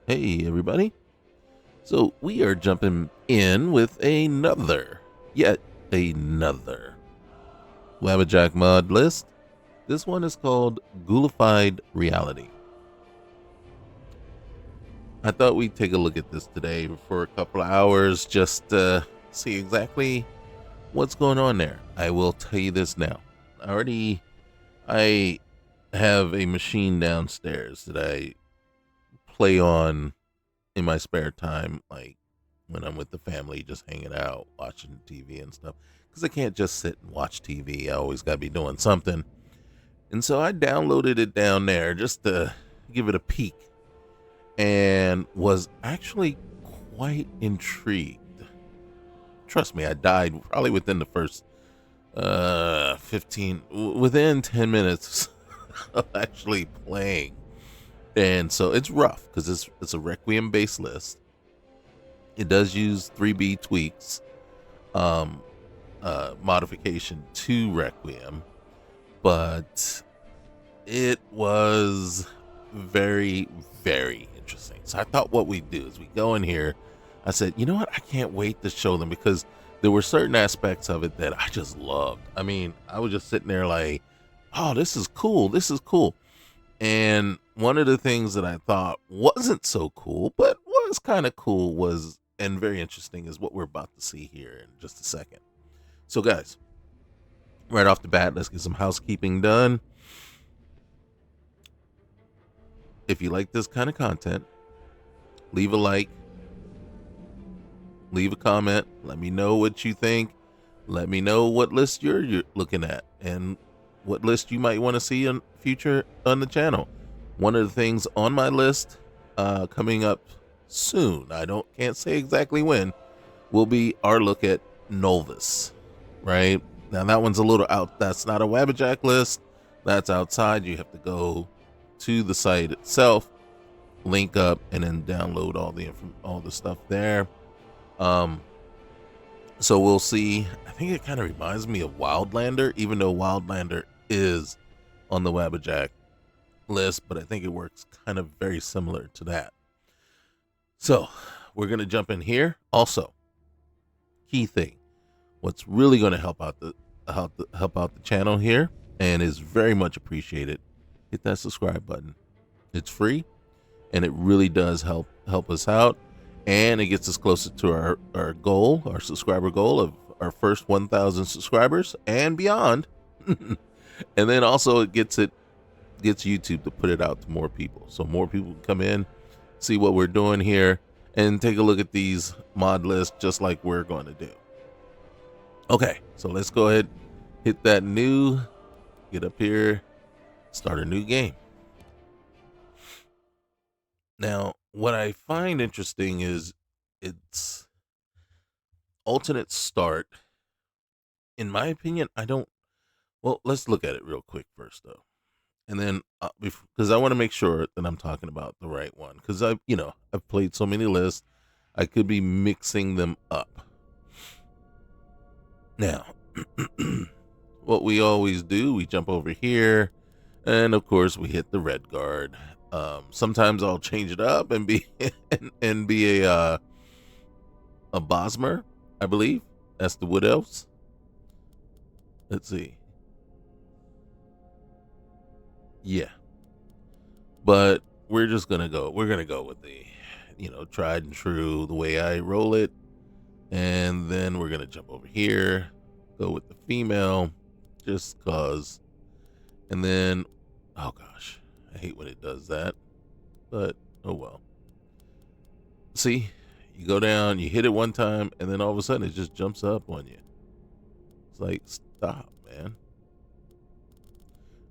Hey, everybody. So, we are jumping in with yet another Wabbajack mod list. This one is called Ghoulified Reality. I thought we'd take a look at this today for a couple of hours just to see exactly what's going on there. I will tell you this now. I have a machine downstairs that I play on in my spare time, like when I'm with the family, just hanging out, watching TV and stuff. Because I can't just sit and watch TV. I always got to be doing something. And so I downloaded it down there just to give it a peek and was actually quite intrigued. Trust me, I died probably within the first within 10 minutes of actually playing. And so it's rough because it's a Requiem based list. It does use 3BFTweaks modification to Requiem, but it was very, very interesting. So I thought what we'd do is we go in here. I said, you know what? I can't wait to show them because there were certain aspects of it that I just loved. I mean, I was just sitting there like, oh, this is cool. This is cool. And one of the things that I thought wasn't so cool, but was kind of cool and very interesting is what we're about to see here in just a second. So guys, right off the bat, let's get some housekeeping done. If you like this kind of content, leave a like, leave a comment, let me know what you think. Let me know what list you're looking at and what list you might want to see in future on the channel. One of the things on my list coming up soon, can't say exactly when, will be our look at Novus. Right now, that one's a little out. That's not a Wabbajack list. That's outside. You have to go to the site itself, link up, and then download all the stuff there. So we'll see. I think it kind of reminds me of Wildlander, even though Wildlander is on the Wabbajack list, but I think it works kind of very similar to that. So we're going to jump in here. Also, key thing, what's really going to help out the channel here and is very much appreciated, hit that subscribe button. It's free and it really does help us out, and it gets us closer to our subscriber goal of our first 1,000 subscribers and beyond. And then also it gets YouTube to put it out to more people, so more people can come in, see what we're doing here, and take a look at these mod lists just like we're going to do. Okay, so let's go ahead, hit that new, get up here, start a new game. Now, what I find interesting is it's alternate start. In my opinion, well, let's look at it real quick first, though. And then, because I want to make sure that I'm talking about the right one, because I've played so many lists, I could be mixing them up. Now, what we always do, we jump over here, and of course we hit the red guard. Sometimes I'll change it up and be and be a Bosmer, I believe. That's the Wood Elves. Let's see. Yeah, but we're gonna go with the tried and true, the way I roll it. And then we're gonna jump over here, go with the female, just cause. And then, oh gosh, I hate when it does that, but oh well. See, you go down, you hit it one time, and then all of a sudden it just jumps up on you. It's like, stop, man.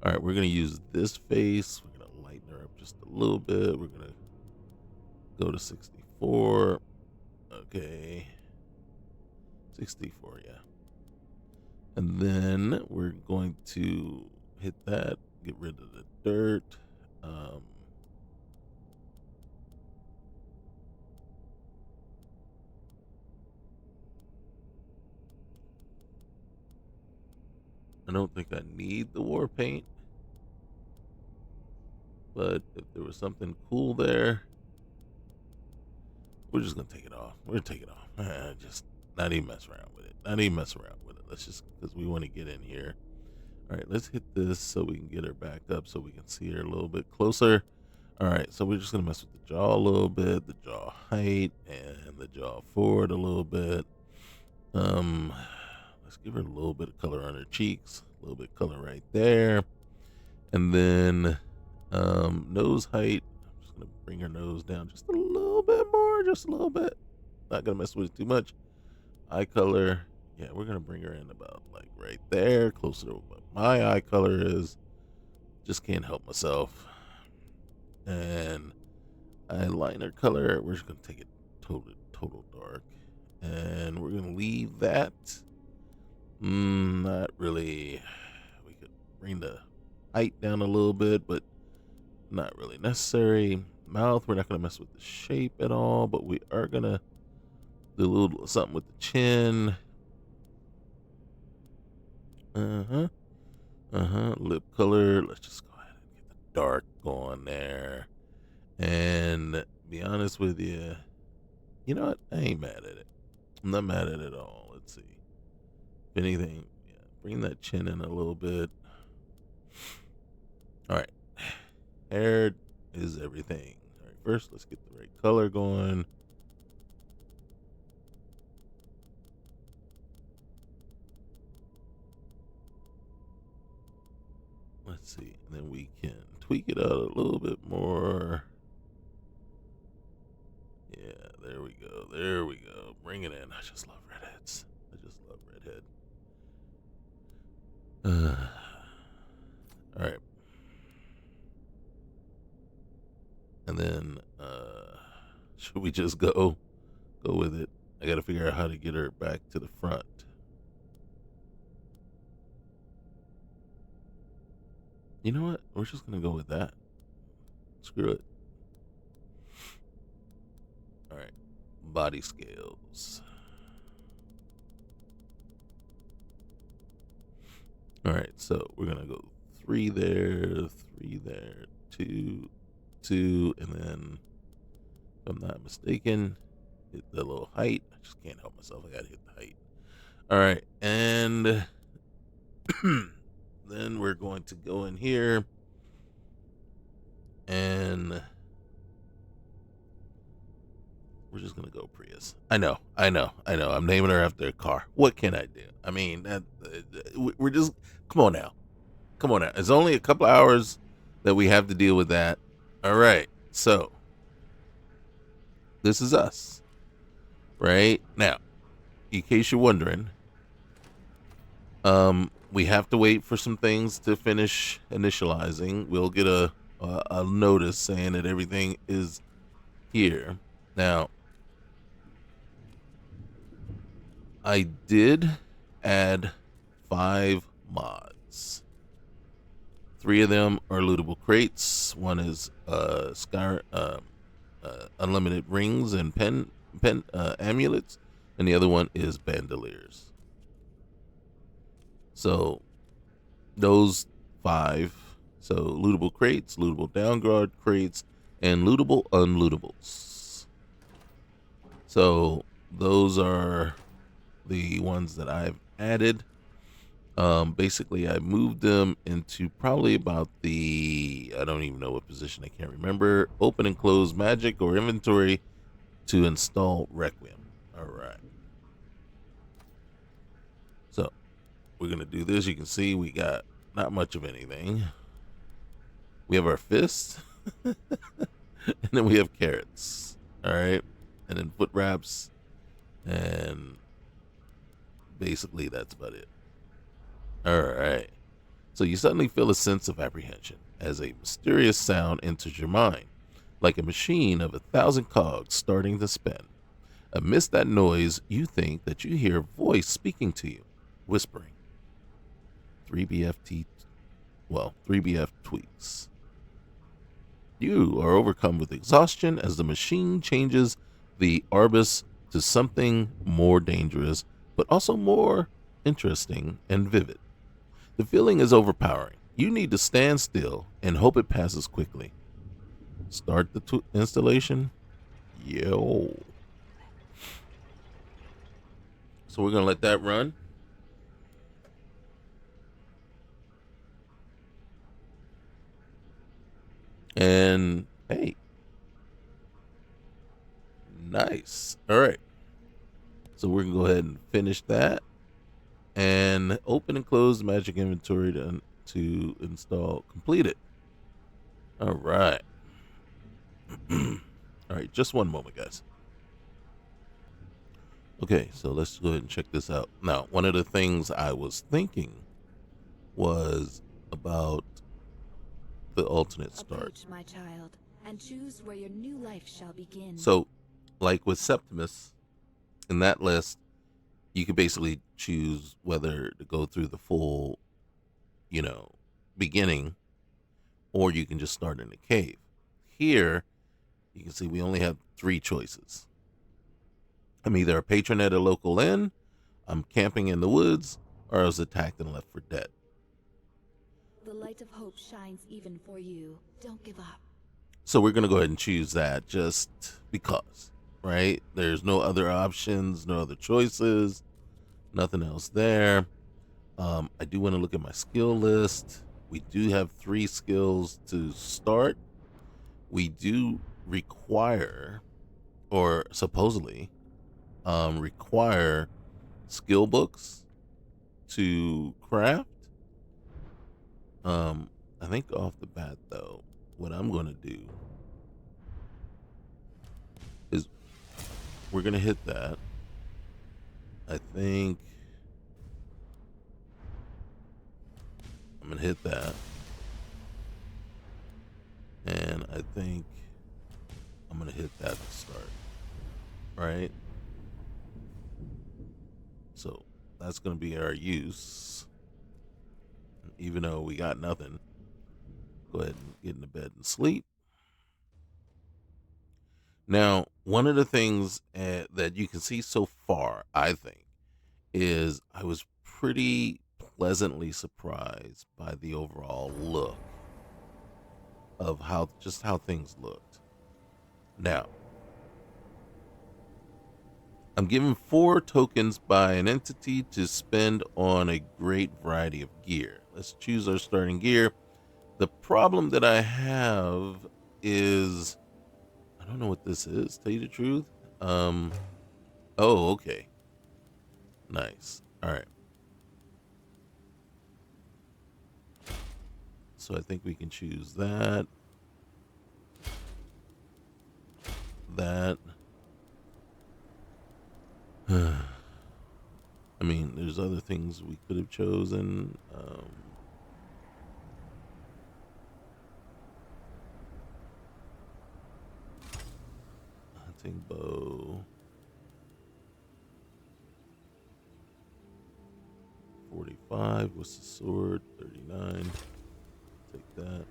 All right, we're gonna use this face. We're gonna lighten her up just a little bit. We're gonna go to 64. Okay. 64, yeah. And then we're going to hit that, get rid of the dirt. I don't think I need the war paint, but if there was something cool there, we're just gonna take it off. We're gonna take it off. Just not even mess around with it. Not even mess around with it. Let's just, because we want to get in here. All right, let's hit this so we can get her back up so we can see her a little bit closer. All right, so we're just gonna mess with the jaw a little bit, the jaw height, and the jaw forward a little bit. Let's give her a little bit of color on her cheeks, a little bit of color right there, and then nose height. I'm just gonna bring her nose down just a little bit more, just a little bit. Not gonna mess with it too much. Eye color, yeah, we're gonna bring her in about like right there, closer to what my eye color is. Just can't help myself. And eyeliner color, we're just gonna take it total dark, and we're gonna leave that. Not really. We could bring the height down a little bit, but not really necessary. Mouth, we're not gonna mess with the shape at all, but we are gonna do a little something with the chin. Lip color, let's just go ahead and get the dark going there. And be honest with you, you know what? I ain't mad at it. I'm not mad at it at all. Let's see. If anything, yeah, bring that chin in a little bit. All right. Hair is everything. All right, first, let's get the right color going. Let's see. And then we can tweak it out a little bit more. Yeah, there we go. There we go. Bring it in. I just love redheads. I just love redhead. All right. And then, should we just go with it? I got to figure out how to get her back to the front. You know what? We're just going to go with that. Screw it. All right. Body scales. All right. So we're going to go 3 there, 3 there, 2, 2, and then, if I'm not mistaken, hit the little height. I just can't help myself. I got to hit the height. All right. And then we're going to go in here and we're just going to go Prius. I know. I'm naming her after a car. What can I do? I mean, we're just, come on now. It's only a couple hours that we have to deal with that. All right. So this is us right now, in case you're wondering. We have to wait for some things to finish initializing. We'll get a notice saying that everything is here. Now, I did add 5 mods. 3 of them are lootable crates. One is Skyrim unlimited rings and pen amulets, and the other one is bandoliers. So those 5, so lootable crates, lootable downguard crates, and lootable unlootables. So those are the ones that I've added. Basically I moved them into probably about the, I don't even know what position, I can't remember, open and close magic or inventory to install Requiem. All right. So we're going to do this. You can see we got not much of anything. We have our fists, and then we have carrots. All right. And then foot wraps, and basically that's about it. All right. So you suddenly feel a sense of apprehension as a mysterious sound enters your mind, like a machine of 1,000 cogs starting to spin. Amidst that noise, you think that you hear a voice speaking to you, whispering. 3BFTweaks. You are overcome with exhaustion as the machine changes the Arbus to something more dangerous, but also more interesting and vivid. The feeling is overpowering. You need to stand still and hope it passes quickly. Start the installation. Yo. So we're going to let that run. And hey, nice. All right. So we're going to go ahead and finish that and open and close the magic inventory to install completed. All right. All right. Just one moment, guys. Okay. So let's go ahead and check this out. Now, one of the things I was thinking was about the alternate start. Approach, my child, and choose where your new life shall begin. So, like with Septimus, in that list, you could basically choose whether to go through the full, beginning, or you can just start in the cave. Here, you can see we only have 3 choices. I'm either a patron at a local inn, I'm camping in the woods, or I was attacked and left for dead. The light of hope shines even for you. Don't give up. So we're going to go ahead and choose that just because, right? There's no other options, no other choices, nothing else there. I do want to look at my skill list. We do have 3 skills to start. We do require, or supposedly require, skill books to craft. I think off the bat, though, what I'm going to do is we're going to hit that. I think I'm going to hit that. And I think I'm going to hit that to start. Right? So that's going to be our use. Even though we got nothing, go ahead and get into bed and sleep. Now, one of the things that you can see so far, I think, is I was pretty pleasantly surprised by the overall look of how things looked. Now, I'm given 4 tokens by an entity to spend on a great variety of gear. Let's choose our starting gear. The problem that I have is I don't know what this is, tell you the truth. Oh, okay. Nice. All right. So I think we can choose that. That. I mean, there's other things we could have chosen. Hunting bow. 45. What's the sword? 39. Take that.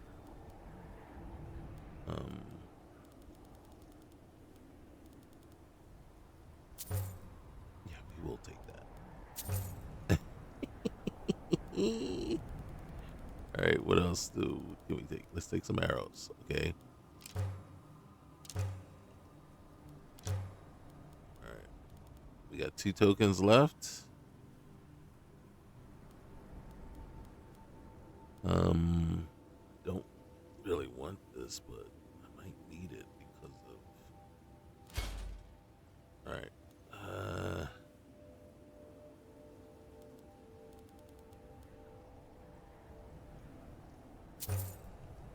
Yeah, we will take that. All right, what else can we take? Let's take some arrows, okay? All right, we got 2 tokens left. Don't really want this, but I might need it because of. All right.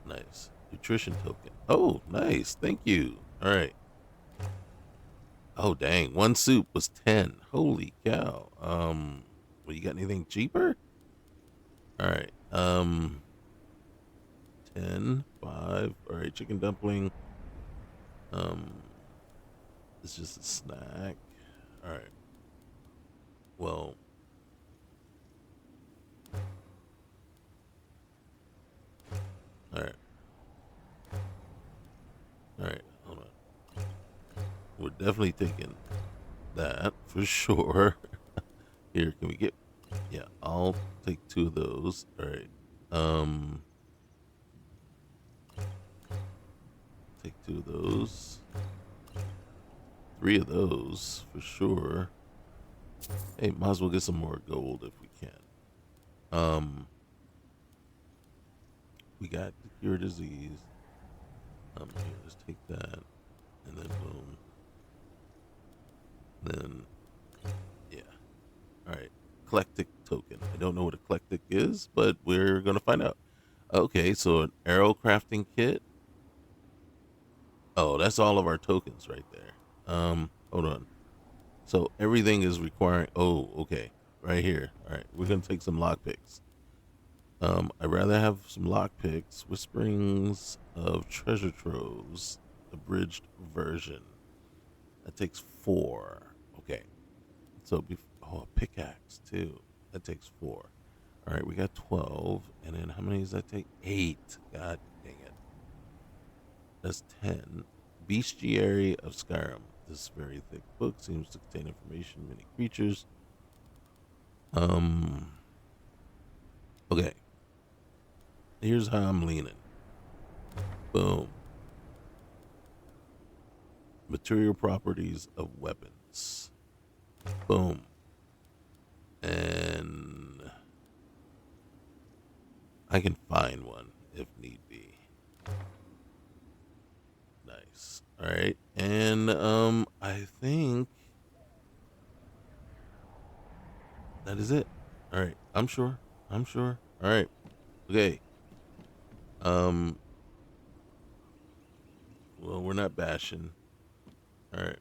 Nice. Nutrition token. Oh, nice. Thank you. All right. Oh, dang. 1 soup was 10. Holy cow. Well, you got anything cheaper? All right. 10, 5. All right. Chicken dumpling. It's just a snack. All right. Well. All right. All right. Hold on. We're definitely taking that for sure. Here, can we get? Yeah, I'll take 2 of those. All right. Take 2 of those. 3 of those for sure. Hey, might as well get some more gold if we can. We got the cure disease. Here, let's take that, and then boom. Then, yeah. All right. Eclectic token. I don't know what eclectic is, but we're gonna find out. Okay, so an arrow crafting kit. Oh, that's all of our tokens right there. Hold on. So everything is requiring. Oh, okay, right here. All right, we're gonna take some lockpicks. I'd rather have some lockpicks. Whisperings of treasure troves, abridged version. That takes 4. Okay, so a pickaxe too. That takes 4. All right, we got 12, and then how many does that take? 8. God dang it. That's 10. Bestiary of Skyrim. This very thick book seems to contain information, many creatures. Um. Okay. Here's how I'm leaning. Boom. Material properties of weapons. Boom. And I can find one if need be. Nice. All right. And I think that is it. All right. I'm sure. I'm sure. All right. Okay. Um well, we're not bashing. All right.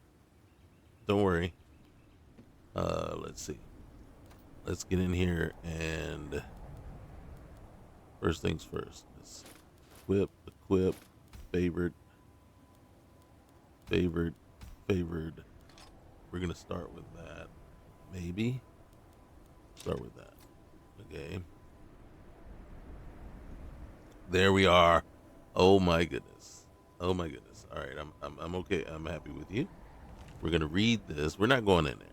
Don't worry. Let's see. Let's get in here and first things first. Let's equip, favored, favored, favored. We're gonna start with that. Maybe start with that. Okay. There we are. Oh my goodness. Oh my goodness. All right. I'm okay. I'm happy with you. We're gonna read this. We're not going in there.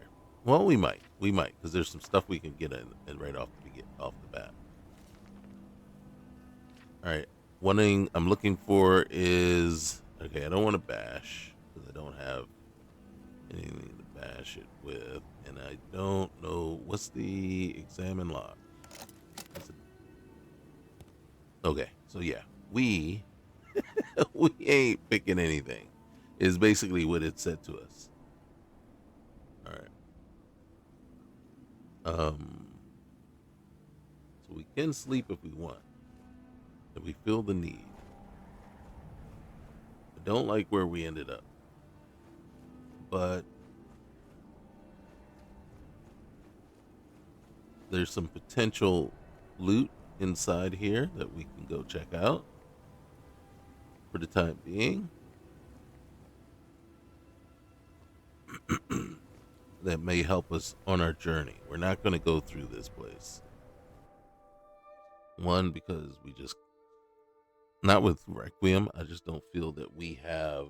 Well, we might. We might because there's some stuff we can get in and right off the bat. All right. One thing I'm looking for is okay. I don't want to bash because I don't have anything to bash it with, and I don't know what's the examine log. Okay, so yeah, we we ain't picking anything. Is basically what it said to us. All right. So we can sleep if we want, if we feel the need. I don't like where we ended up, but there's some potential loot inside here that we can go check out for the time being. That may help us on our journey. We're not going to go through this place. One, because we just, not with Requiem, I just don't feel that we have,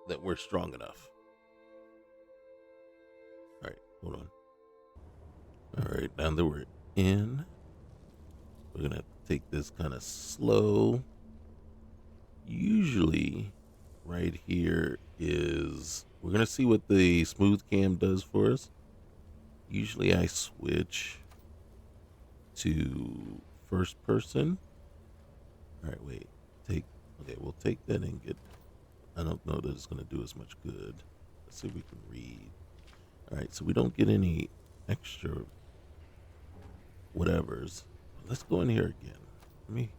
that we're strong enough. All right, hold on. All right, now that we're in, we're going to have to take this kind of slow. Usually, right here is, we're going to see what the smooth cam does for us. Usually I switch to first person. All right, wait. Okay, we'll take that and get. I don't know that it's going to do as much good. Let's see if we can read. All right, so we don't get any extra whatevers. Let's go in here again.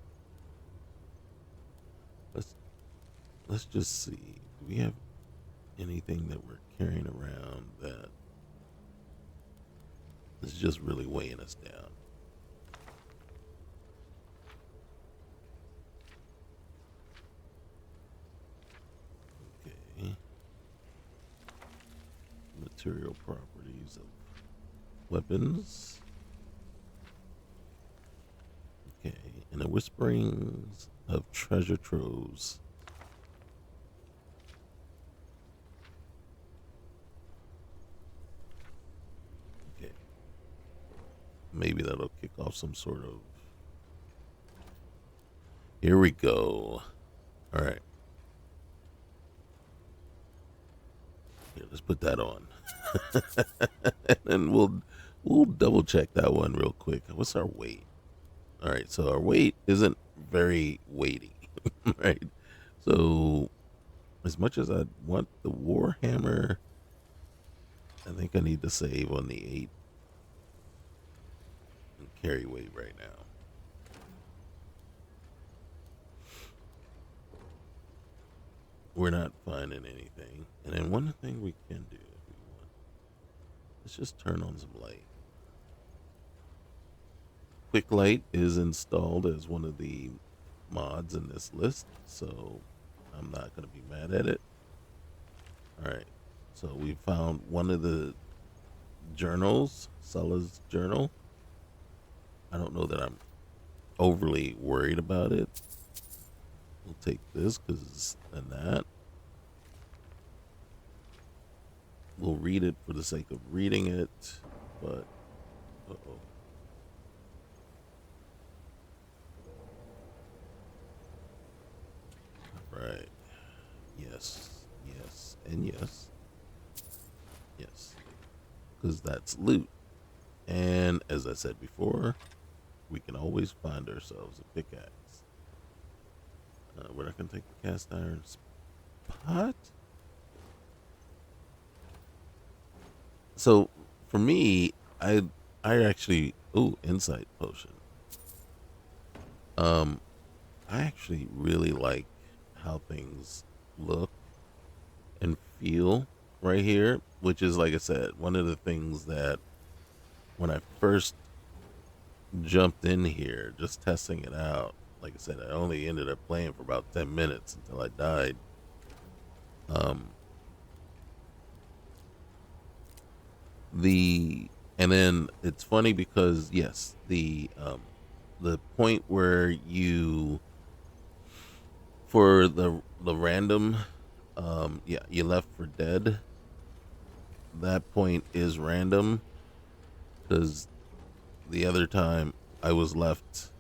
Let's let's just see. Do we have anything that we're carrying around that is just really weighing us down? Okay. Material properties of weapons. Okay, and the whisperings of treasure troves. Okay, maybe that'll kick off some sort of. Here we go. All right. Here, Let's put that on. And then we'll double check that one real quick. What's our weight? All right, so our weight isn't very weighty, right? So as much as I want the Warhammer, I think I need to save on the 8 and carry weight right now. We're not finding anything. And then one thing we can do if we want, let's just turn on some light. Quick light is installed as one of the mods in this list, so I'm not going to be mad at it. All right, so we found one of the journals, Sulla's journal. I don't know that I'm overly worried about it. We'll take this because and that. We'll read it for the sake of reading it, but uh-oh. Right. Yes. Yes. And yes. Yes. Because that's loot. And as I said before, we can always find ourselves a pickaxe. We're not going to take the cast iron pot. So for me, I actually insight potion. I actually really like how things look and feel right here, which is, like I said, one of the things that when I first jumped in here, just testing it out, like I said, I only ended up playing for about 10 minutes until I died. And then it's funny because yes, the point where you for the random you left for dead, that point is random because the other time I was left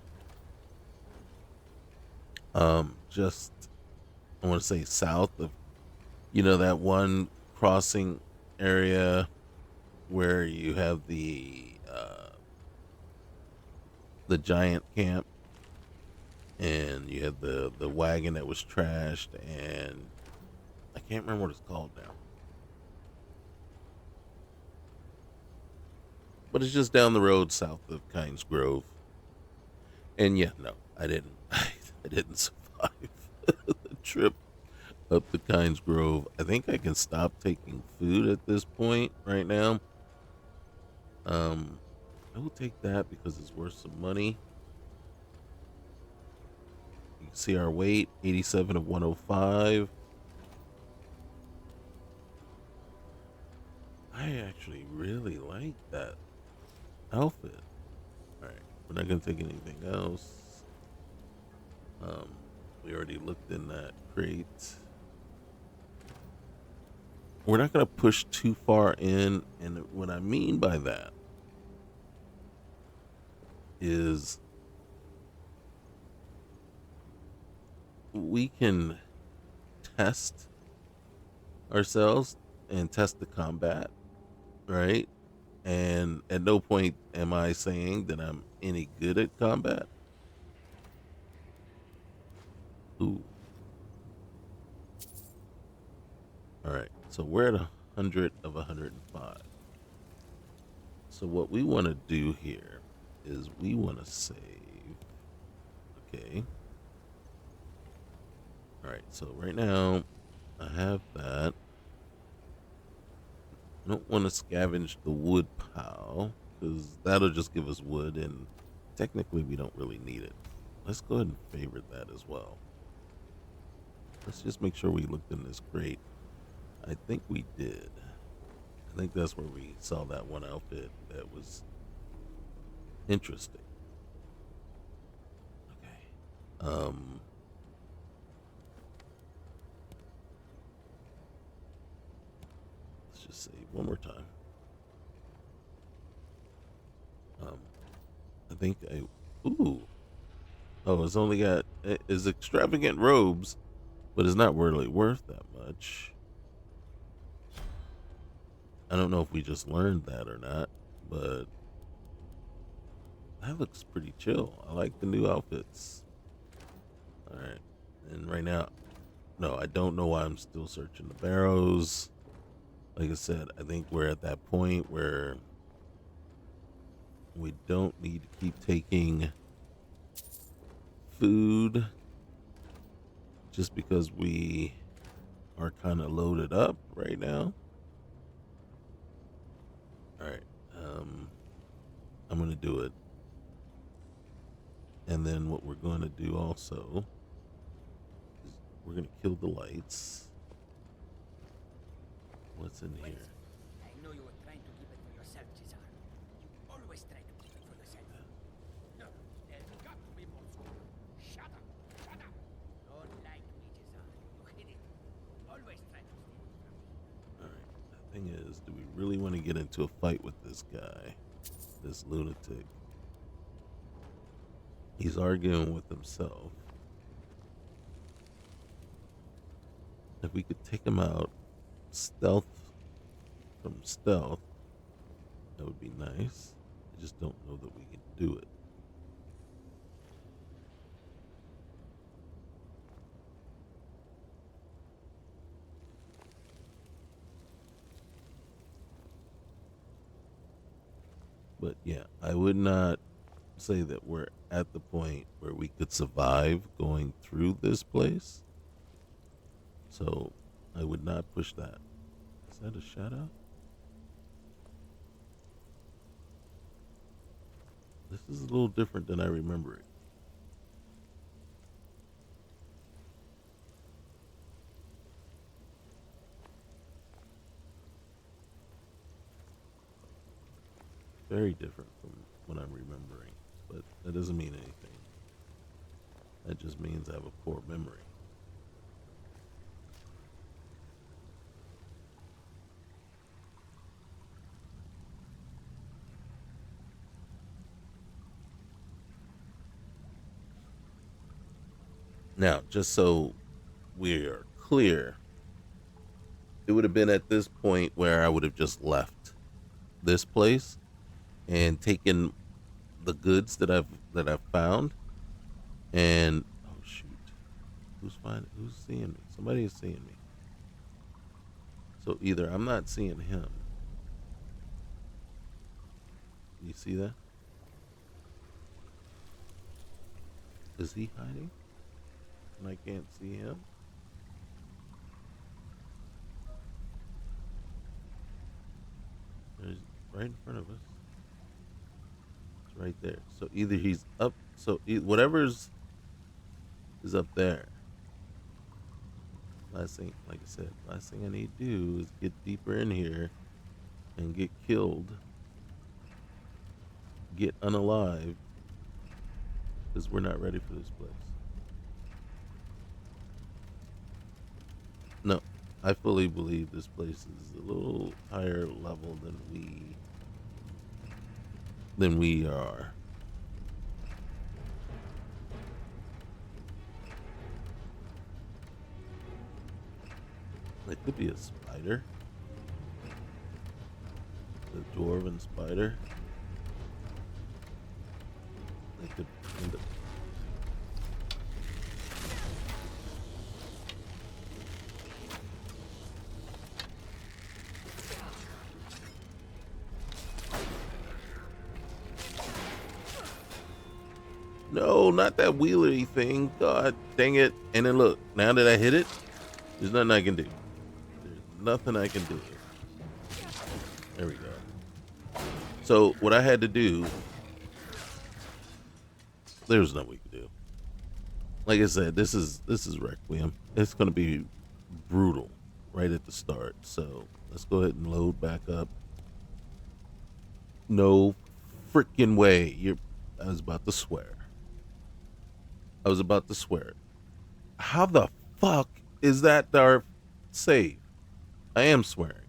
just I want to say south of that one crossing area where you have the giant camp and you had the wagon that was trashed, and I can't remember what it's called now, but it's just down the road south of Kynes Grove. And yeah, no, I didn't I didn't survive the trip up to Kynes Grove. I think I can stop taking food at this point right now. I will take that because it's worth some money. You can see our weight, 87 of 105. I actually really like that outfit. Alright, we're not going to take anything else. We already looked in that crate. We're not going to push too far in, and what I mean by that is we can test ourselves and test the combat, right? And at no point am I saying that I'm any good at combat. Ooh. All right, so we're at 100 of 105. So what we want to do here is we want to save. Okay. All right, so right now I have that. I don't want to scavenge the wood pile because that'll just give us wood, and technically we don't really need it. Let's go ahead and favorite that as well. Let's just make sure we looked in this crate. I think we did. I think that's where we saw that one outfit that was interesting. Okay. Let's just save one more time. I think ooh. Oh, it's only got it's extravagant robes, but it's not really worth that much. I don't know if we just learned that or not, but that looks pretty chill. I like the new outfits. All right, and right now, no, I don't know why I'm still searching the barrows. Like I said, I think we're at that point where we don't need to keep taking food just because we are kind of loaded up right now. All right, I'm gonna do it, and then what we're going to do also is we're gonna kill the lights. What's in here? I know you were trying to keep it for yourself, Cesar. You always try to keep it for yourself. No, there's got to be more scope. Shut up! Shut up! Don't like me, Cesar. You hit it. Always try to steal it from me. Alright, the thing is, do we really want to get into a fight with this guy? This lunatic. He's arguing with himself. If we could take him out stealth from stealth, that would be nice. I just don't know that we can do it. But yeah, I would not say that we're at the point where we could survive going through this place. So I would not push that. Is that a shadow? This is a little different than I remember it. Very different from what I'm remembering, but that doesn't mean anything. That just means I have a poor memory. Now, just so we are clear, it would have been at this point where I would have just left this place and taken the goods that I've found, and oh shoot, who's seeing me? Somebody is seeing me. So either I'm not seeing him. You see that? Is he hiding? And I can't see him? There's right in front of us. It's right there. So either he's up, so whatever's is up there. Last thing, like I said, last thing I need to do is get deeper in here and get killed, get unalive, because we're not ready for this place. No, I fully believe this place is a little higher level than we are. It could be a spider. The dwarven spider. It could end up. No, not that wheelie thing. God dang it. And then look, now that I hit it, there's nothing I can do. There's nothing I can do. There we go. So what I had to do, there's nothing we can do. Like I said, this is Requiem. It's gonna be brutal right at the start. So let's go ahead and load back up. No freaking way. I was about to swear. How the fuck is that our save? I am swearing.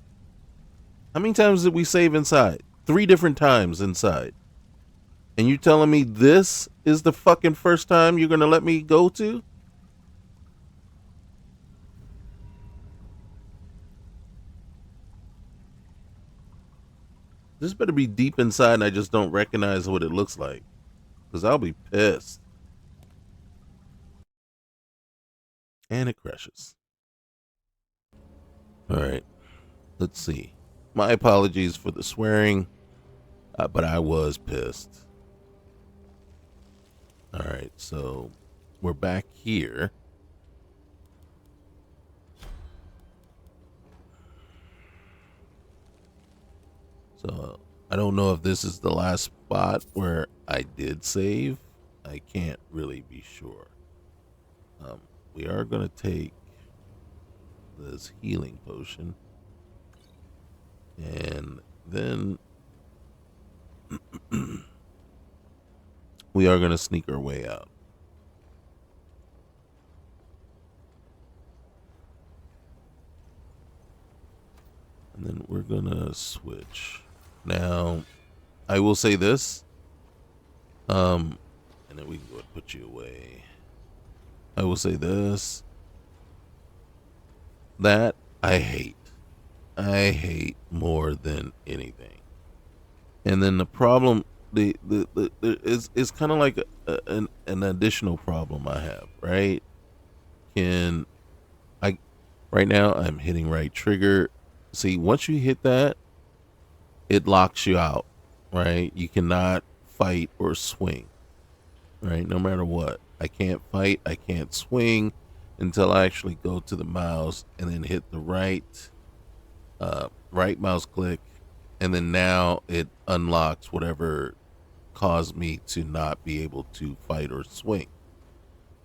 How many times did we save inside? 3 different times inside. And you telling me this is the fucking first time you're gonna let me go to? This better be deep inside and I just don't recognize what it looks like. Because I'll be pissed. And it crashes. Alright. Let's see. My apologies for the swearing. But I was pissed. Alright, so we're back here. So I don't know if this is the last spot where I did save. I can't really be sure. We are going to take this healing potion. And then we are going to sneak our way out. And then we're going to switch. Now, I will say this. And then we can go and put you away. I will say this. That I hate. I hate more than anything. And then the problem, is kind of like an additional problem I have, right? Right now I'm hitting right trigger. See, once you hit that, it locks you out, right? You cannot fight or swing, right? No matter what. I can't fight, I can't swing until I actually go to the mouse and then hit the right mouse click, and then now it unlocks whatever caused me to not be able to fight or swing,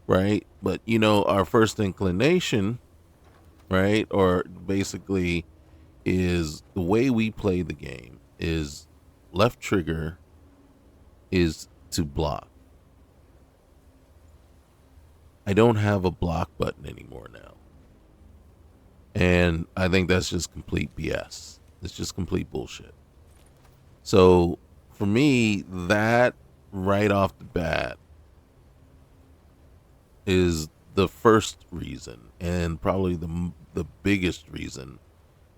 right? But our first inclination, right, or basically is the way we play the game is left trigger is to block. I don't have a block button anymore now. And I think that's just complete BS. It's just complete bullshit. So for me, that right off the bat is the first reason, and probably the biggest reason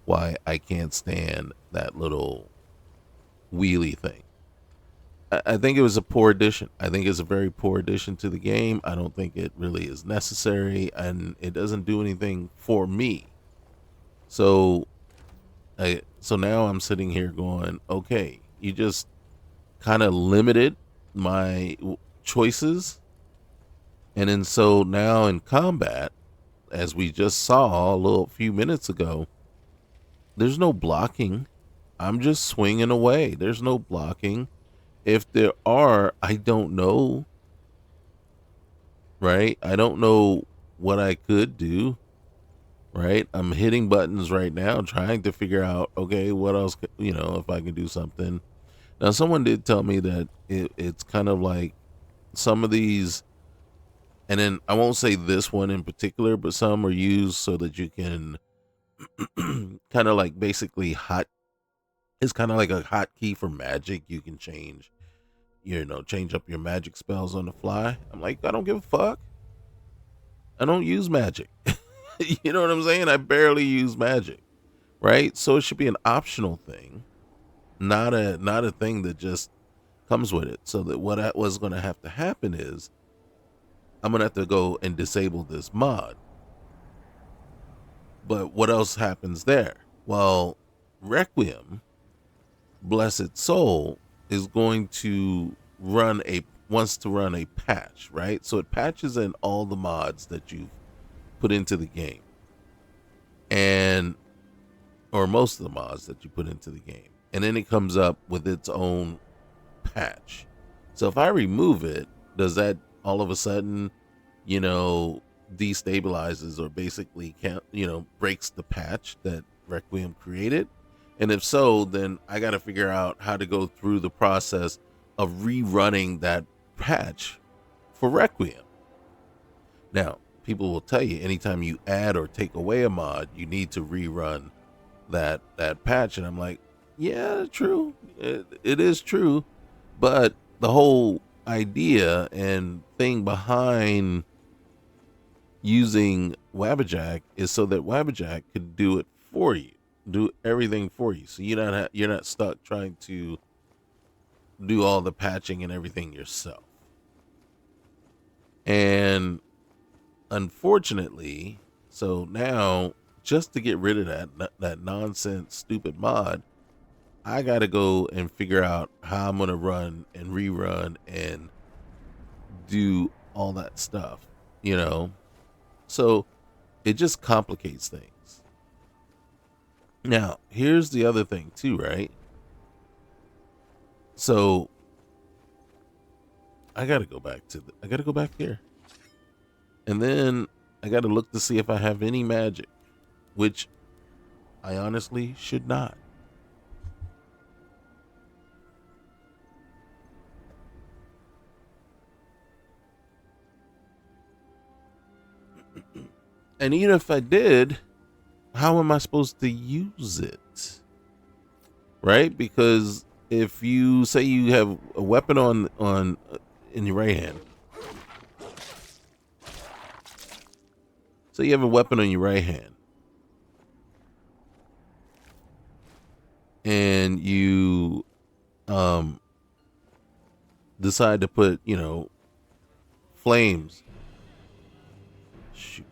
why I can't stand that little wheelie thing. I think it was a poor addition. I think it's a very poor addition to the game. I don't think it really is necessary, and it doesn't do anything for me. So now I'm sitting here going, okay, you just kind of limited my choices. And then so now in combat, as we just saw a few minutes ago, there's no blocking. I'm just swinging away. There's no blocking. If there are, I don't know. Right? I don't know what I could do. Right? I'm hitting buttons right now, trying to figure out, okay, what else, if I can do something. Now, someone did tell me that it's kind of like some of these, and then I won't say this one in particular, but some are used so that you can kind of like basically it's kind of like a hotkey for magic. You can change up your magic spells on the fly. I'm like, I don't give a fuck. I don't use magic. You know what I'm saying? I barely use magic, right? So it should be an optional thing, not a thing that just comes with it. So that what was going to have to happen is I'm going to have to go and disable this mod. But what else happens there? Well, Requiem, bless its soul, is going to wants to run a patch, right? So it patches in all the mods that you've put into the game, or most of the mods that you put into the game, and then it comes up with its own patch. So if I remove it, does that all of a sudden, destabilizes or basically breaks the patch that Requiem created? And if so, then I got to figure out how to go through the process of rerunning that patch for Requiem. Now, people will tell you anytime you add or take away a mod, you need to rerun that patch. And I'm like, yeah, true. It is true. But the whole idea and thing behind using Wabbajack is so that Wabbajack could do it for you. do everything for you, so you're not stuck trying to do all the patching and everything yourself. And unfortunately, so now just to get rid of that nonsense stupid mod, I got to go and figure out how I'm going to run and rerun and do all that stuff, you know? So it just complicates things. Now, here's the other thing too, right? So I got to go back here. And then I got to look to see if I have any magic, which I honestly should not. And even if I did, how am I supposed to use it? Right? Because if you say you have a weapon on in your right hand, so you have a weapon on your right hand, and you decide to put, flames. Shoot.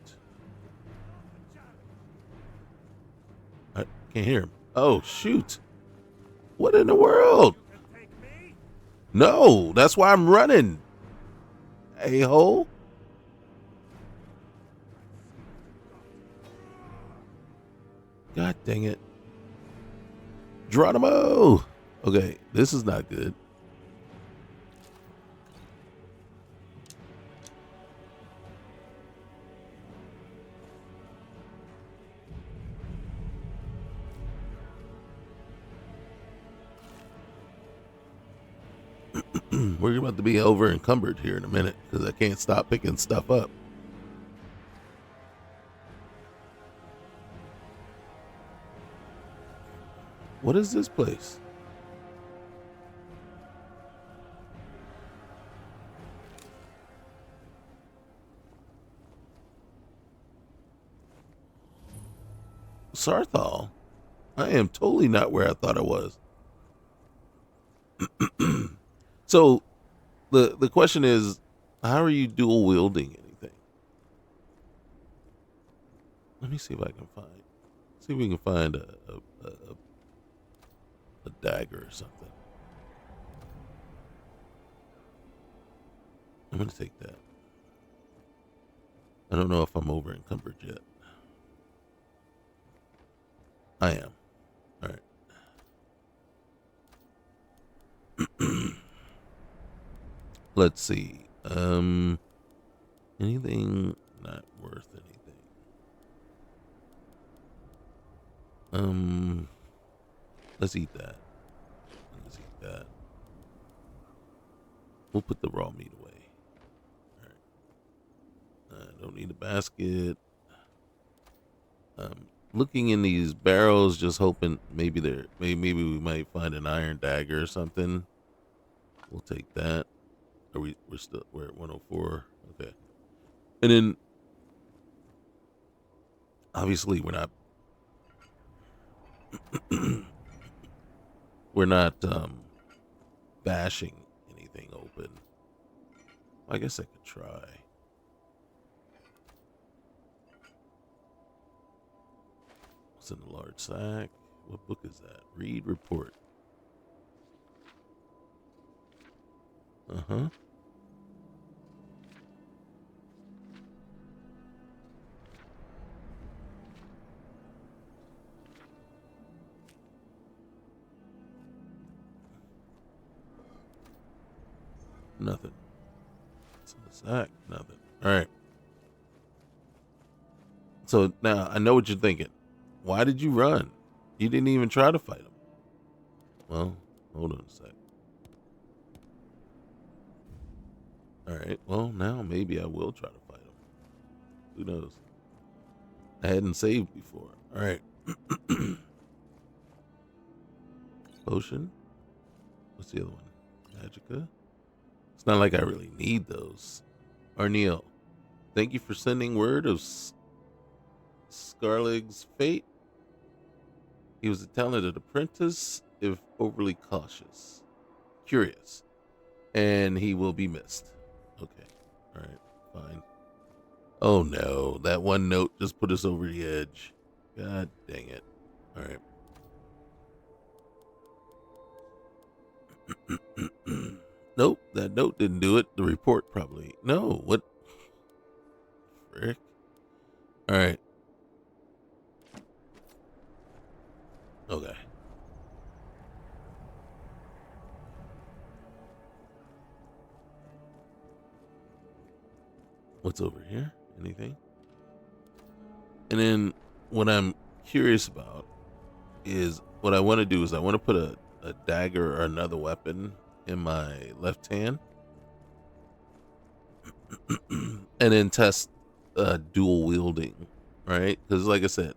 I can't hear him. Oh, shoot. What in the world? No, that's why I'm running. A-hole. God dang it. Geronimo. Okay, this is not good. We're about to be over encumbered here in a minute because I can't stop picking stuff up. What is this place? Sarthal? I am totally not where I thought I was. So the question is, how are you dual wielding anything? Let me see if I can see if we can find a dagger or something. I'm gonna take that. I don't know if I'm over encumbered yet. I am. All right. Let's see. Anything not worth anything. Let's eat that. Let's eat that. We'll put the raw meat away. All right. I don't need a basket. Looking in these barrels, just hoping maybe we might find an iron dagger or something. We'll take that. We're at 104. Okay. And then obviously we're not bashing anything open. I guess I could try. What's in the large sack? What book is that? Read report. Uh-huh. Nothing. What's in the sack? Nothing. All right. So now I know what you're thinking. Why did you run? You didn't even try to fight him. Well, hold on a sec. All right. Well, now maybe I will try to fight him. Who knows? I hadn't saved before. All right. Potion. What's the other one? Magica. It's not like I really need those. Arneal, thank you for sending word of Scarlig's fate. He was a talented apprentice, if overly cautious, curious, and he will be missed. Okay, all right, fine. Oh no, that one note just put us over the edge. God dang it. All right. Nope, that note didn't do it. The report probably. No, what? Frick. All right. Okay. What's over here? Anything? And then what I'm curious about is what I want to do is I want to put a dagger or another weapon in my left hand and then test dual wielding, right? Because like I said,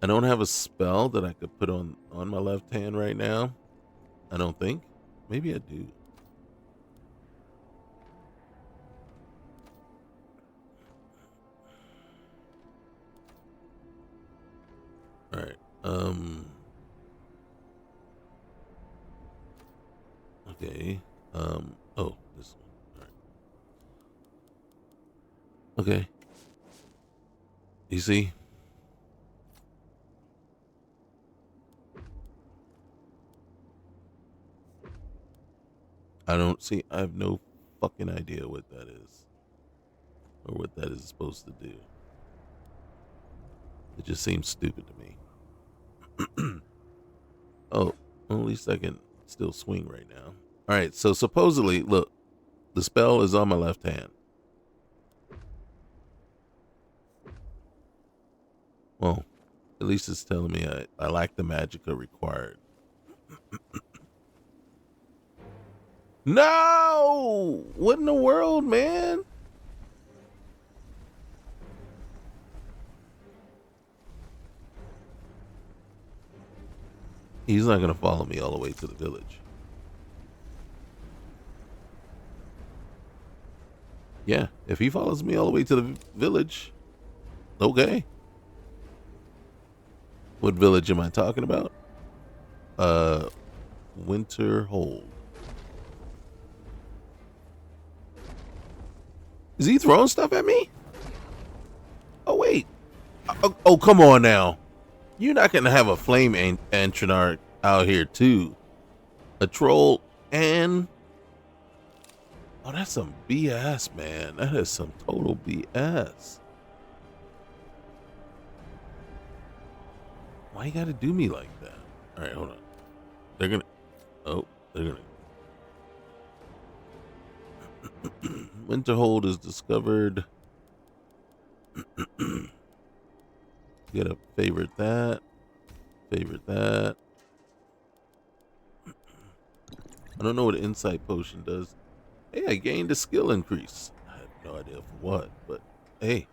I don't have a spell that I could put on my left hand right now. I don't think. Maybe I do. All right. Okay. Oh, this one. All right. Okay. You see? I don't see. I have no fucking idea what that is or what that is supposed to do. It just seems stupid to me. Oh, well, at least I can still swing right now. All right. So supposedly, look, the spell is on my left hand. Well, at least it's telling me I lack the magicka required. No! What in the world, man? He's not going to follow me all the way to the village. Yeah, if he follows me all the way to the village, okay. What village am I talking about? Winterhold. Is he throwing stuff at me? Oh, wait. Oh, come on now. You're not going to have a flame antronarch out here, too. A troll and... Oh, that's some BS, man. That is some total BS. Why you got to do me like that? All right, hold on. They're going to... Oh, they're going to... Winterhold is discovered... You gotta favorite that. Favorite that. I don't know what an insight potion does. Hey, I gained a skill increase. I have no idea for what, but hey.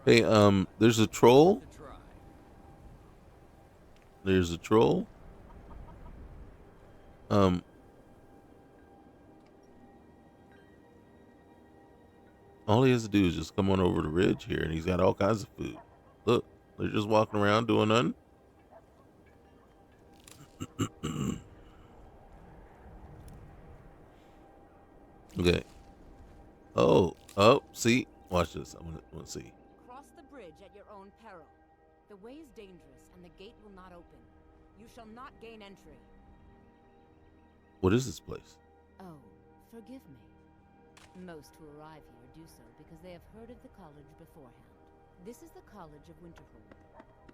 Hey, there's a troll. There's a troll. All he has to do is just come on over the ridge here, and he's got all kinds of food. Look, they're just walking around doing nothing. Okay. Oh, see? Watch this. I want to see. Cross the bridge at your own peril. The way is dangerous, and the gate will not open. You shall not gain entry. What is this place? Oh, forgive me. Most who arrive here do so because they have heard of the college beforehand. This is the College of Winterhold,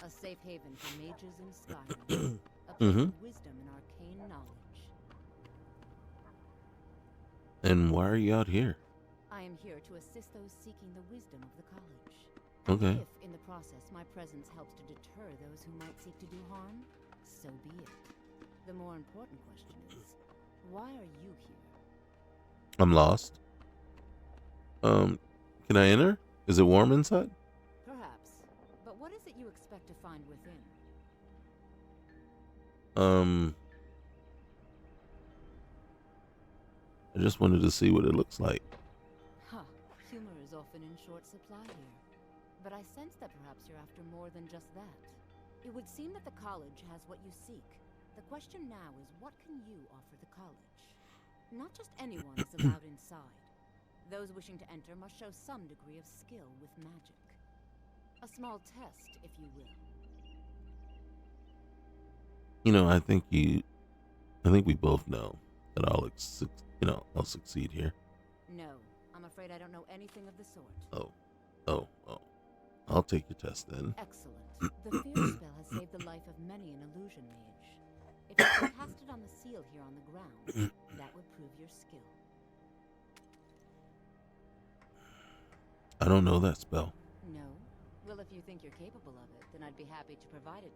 a safe haven for mages in Skyrim, a place of wisdom and arcane knowledge. And why are you out here? I am here to assist those seeking the wisdom of the college. Okay. And if, in the process, my presence helps to deter those who might seek to do harm, so be it. The more important question is, why are you here? I'm lost. Can I enter? Is it warm inside? Perhaps. But what is it you expect to find within? I just wanted to see what it looks like. Huh. Humor is often in short supply here. But I sense that perhaps you're after more than just that. It would seem that the college has what you seek. The question now is, what can you offer the college? Not just anyone is allowed inside. Those wishing to enter must show some degree of skill with magic. A small test, if you will. You know, I think we both know that I'll succeed here. No, I'm afraid I don't know anything of the sort. Oh. I'll take your test then. Excellent. The fear spell has saved the life of many an illusion mage. If you can cast it on the seal here on the ground, that would prove your skill. I don't know that spell. No? Well, if you think you're capable of it, then I'd be happy to provide it.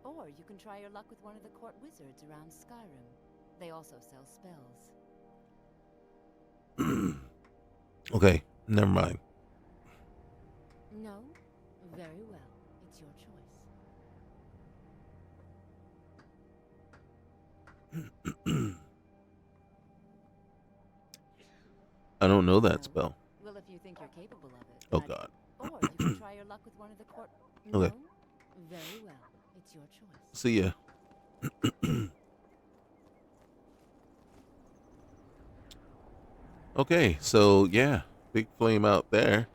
Or you can try your luck with one of the court wizards around Skyrim. They also sell spells. Okay, never mind. No? Very well. It's your choice. I don't know that spell. Well, if you think you're capable of it. Oh God. Or you can try your luck with one of the court. No? Okay. Very well. It's your choice. See ya. Okay, so yeah, big flame out there.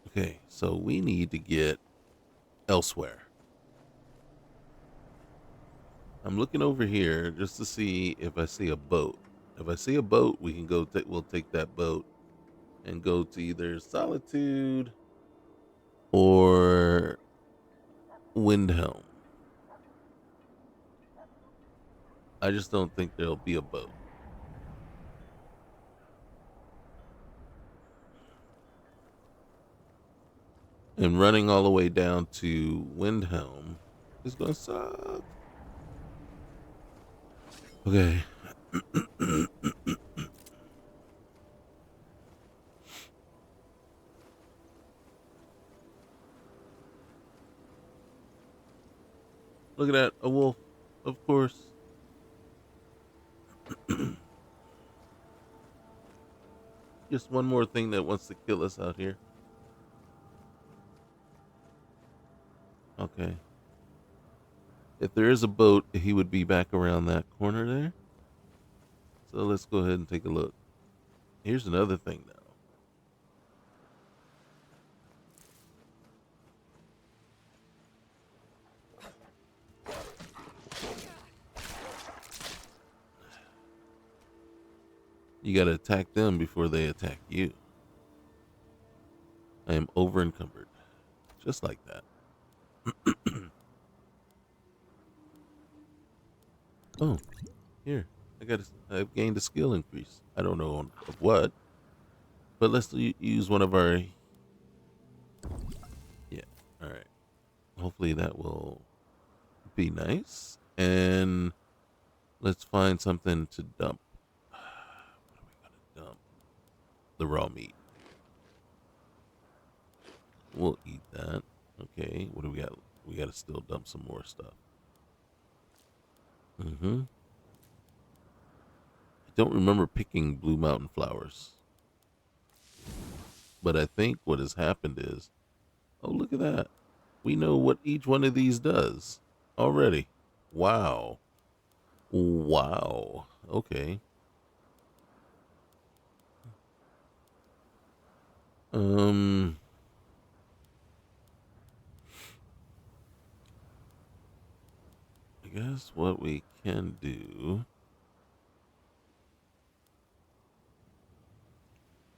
Okay, so we need to get elsewhere. I'm looking over here just to see if I see a boat. If I see a boat, we can go. We'll take that boat and go to either Solitude or Windhelm. I just don't think there'll be a boat. And running all the way down to Windhelm is going to suck. Okay. Look at that, a wolf, of course. Just one more thing that wants to kill us out here. Okay. If there is a boat, he would be back around that corner there. So let's go ahead and take a look. Here's another thing now. You gotta attack them before they attack you. I am over encumbered. Just like that. Oh, here. I've gained a skill increase. I don't know of what. But let's use one of our... Yeah, alright. Hopefully that will be nice. And let's find something to dump. What are we gonna dump? The raw meat. We'll eat that. Okay, what do we got? We gotta still dump some more stuff. I don't remember picking Blue Mountain flowers. But I think what has happened is... Oh, look at that. We know what each one of these does already. Wow. Wow. Okay. I guess what we can do...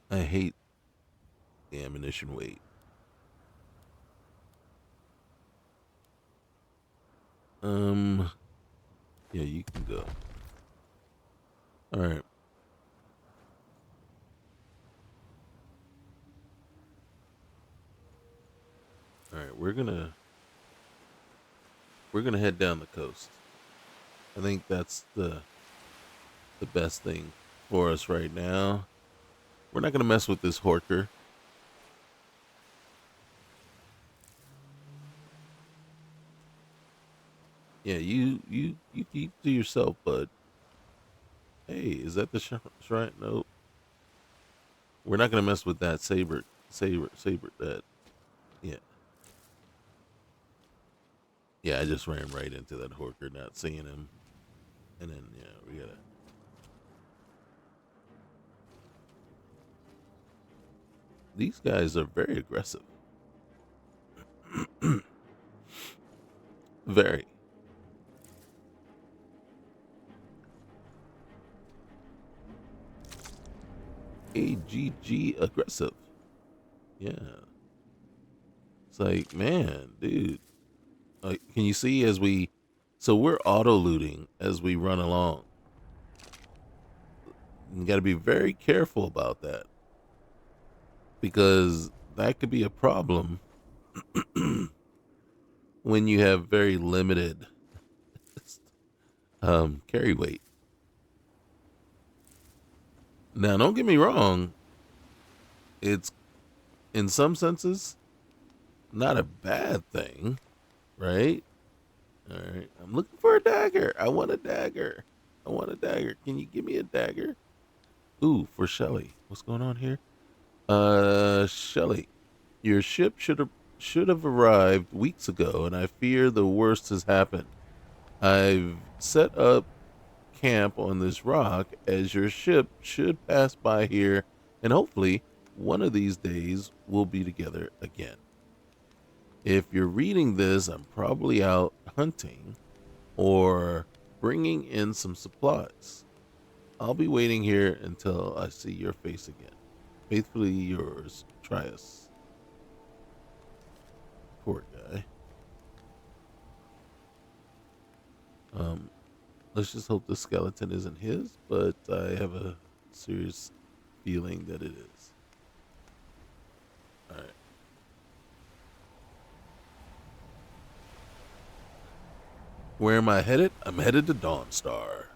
I hate the ammunition weight. Yeah, you can go. All right. All right, we're gonna head down the coast. I think that's the best thing for us right now. We're not gonna mess with this Horker. Yeah, you keep to yourself, bud. Hey, is that the shrine? No, we're not gonna mess with that saber. That yeah, yeah. I just ran right into that horker, not seeing him, and then yeah, we gotta. These guys are very aggressive. Very. AGG aggressive. Yeah. It's like, man, dude. Like, can you see as we, so we're auto looting as we run along. You got to be very careful about that because that could be a problem when you have very limited carry weight. Now, don't get me wrong. It's in some senses not a bad thing, right? All right. I'm looking for a dagger. I want a dagger. I want a dagger. Can you give me a dagger? Ooh, for Shelly. What's going on here? Shelly, your ship should have arrived weeks ago, and I fear the worst has happened. I've set up camp on this rock as your ship should pass by here, and hopefully one of these days we'll be together again. If you're reading this, I'm probably out hunting or bringing in some supplies. I'll be waiting here until I see your face again. Faithfully yours, Trias. Poor guy. Um, let's just hope the skeleton isn't his, but I have a serious feeling that it is. All right. Where am I headed? I'm headed to Dawnstar.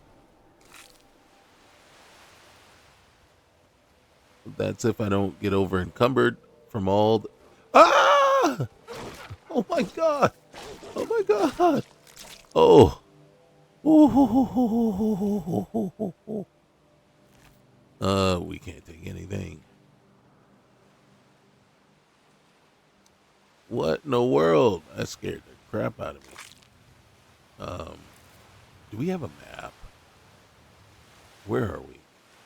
That's if I don't get over encumbered from all the... Ah! Oh my god! Oh my god! Oh! Oh! We can't take anything. What in the world? That scared the crap out of me. Do we have a map? Where are we?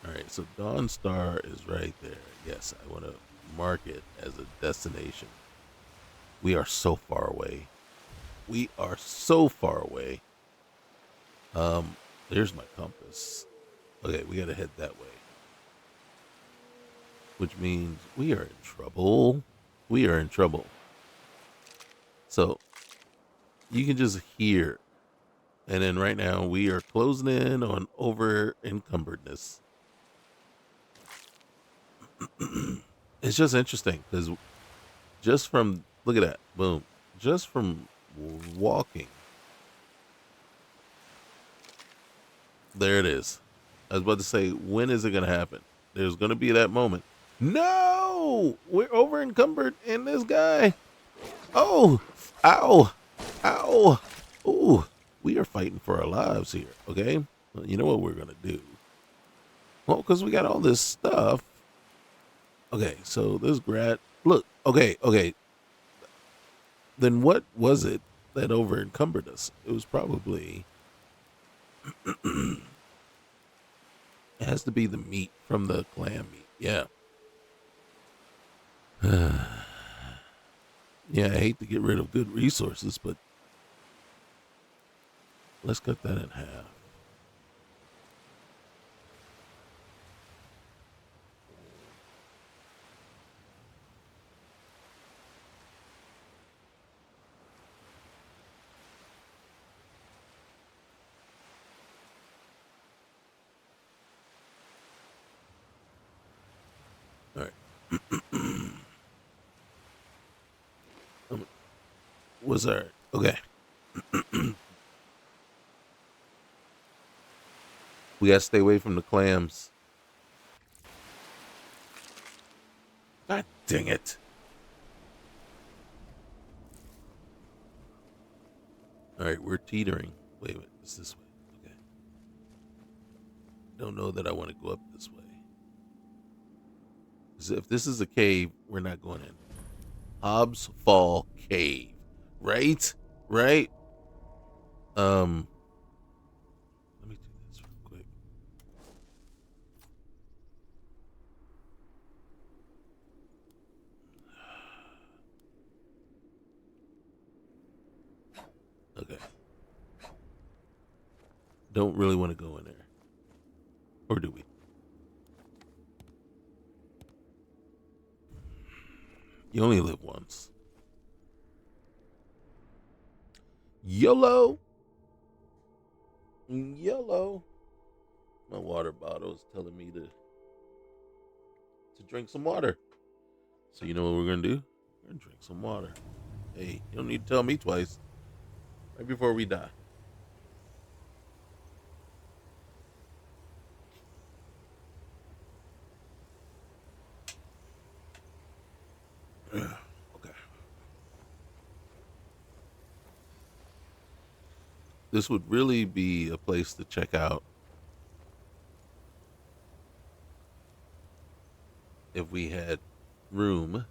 All right, so Dawnstar is right there. Yes, I want to mark it as a destination. We are so far away. We are so far away. There's my compass. Okay, we got to head that way. Which means we are in trouble. We are in trouble. So you can just hear. And then right now we are closing in on over encumberdness. It's just interesting because just from, look at that, boom, just from walking. There it is. I was about to say, when is it going to happen? There's going to be that moment. No, we're over encumbered in this guy. Oh, ow, ow. Ooh, we are fighting for our lives here. Okay. Well, you know what we're going to do? Well, because we got all this stuff. Okay. So this look, okay. Then what was it that over encumbered us? It was probably, it has to be the meat from the clam meat. Yeah. Yeah, I hate to get rid of good resources, but let's cut that in half. All right. Was all right. Okay. We gotta stay away from the clams. God dang it. All right, we're teetering. Wait, it's this way. Okay. Don't know that I want to go up this way. 'Cause if this is a cave, we're not going in. Hobbs Fall Cave. Right? Right? Let me do this real quick. Okay. Don't really want to go in there. Or do we? You only live once. YOLO. YOLO. My water bottle is telling me to drink some water. So you know what we're gonna do? We're gonna drink some water. Hey, you don't need to tell me twice. Right before we die. Okay. This would really be a place to check out if we had room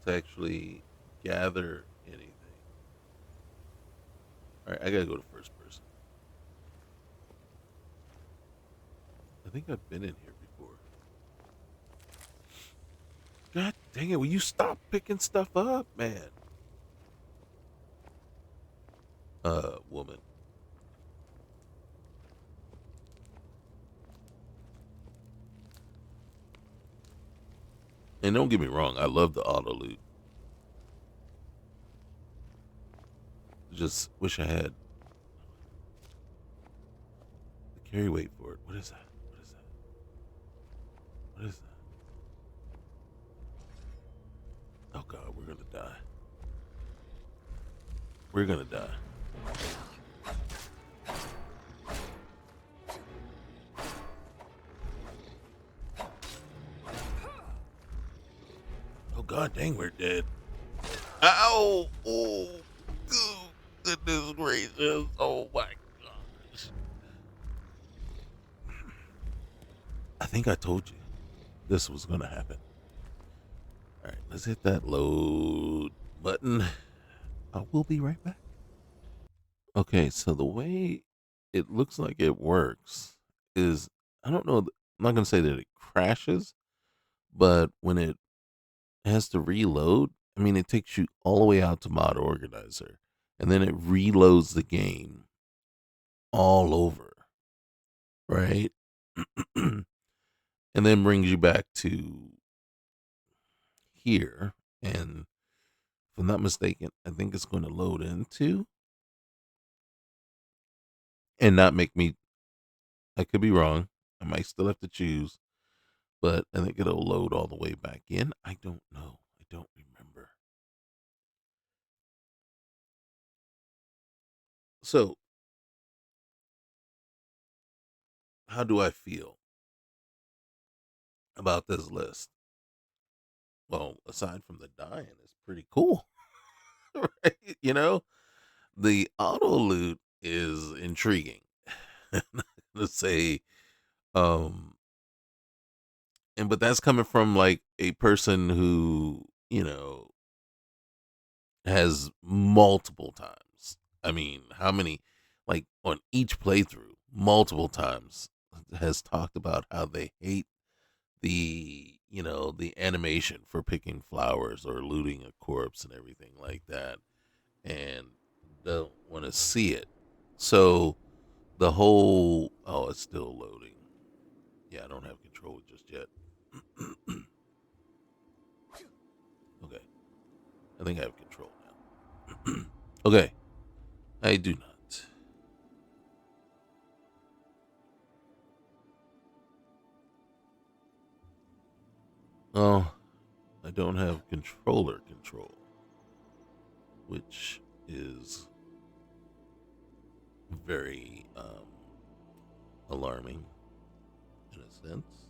to actually gather anything. All right, I gotta go to first person. I think I've been in here before. God dang it, will you stop picking stuff up, man? Woman. And don't get me wrong, I love the auto loot. Just wish I had the carry weight for it. What is that? What is that? What is that? Oh God, we're gonna die. We're gonna die. Oh God dang, we're dead. Ow! Oh, goodness gracious! Oh my gosh! I think I told you this was gonna happen. All right, let's hit that load button. I will be right back. Okay, so the way it looks like it works is I don't know. I'm not gonna say that it crashes, but when it has to reload, I mean, it takes you all the way out to mod organizer, and then it reloads the game all over, right? And then brings you back to here. And if I'm not mistaken, I think it's going to load into and not make me, I could be wrong. I might still have to choose, but I think it'll load all the way back in. I don't know. I don't remember. So, how do I feel about this list? Well, aside from the dying, it's pretty cool, right? You know, the auto loot is intriguing. Let's say, um, and but that's coming from like a person who has multiple times. I mean, how many, like on each playthrough, multiple times has talked about how they hate the animation for picking flowers or looting a corpse and everything like that, and don't want to see it. So the whole, oh, it's still loading. Yeah, I don't have control just yet. Okay, I think I have control now. Okay, I do not. Oh, I don't have controller control, which is very alarming in a sense.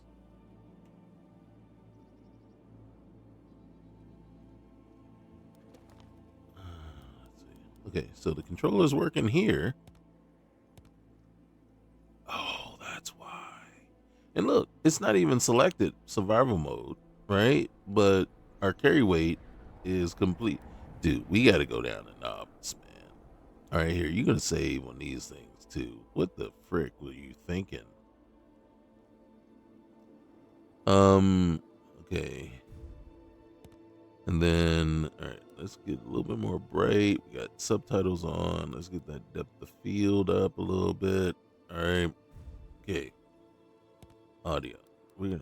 Okay, so the controller's working here. Oh, that's why. And look, it's not even selected survival mode, right? But our carry weight is complete. Dude, we got to go down to knobs, man. All right, here, you're going to save on these things too. What the frick were you thinking? Okay. And then, all right, let's get a little bit more bright. We got subtitles on. Let's get that depth of field up a little bit. All right. Okay. Audio. We're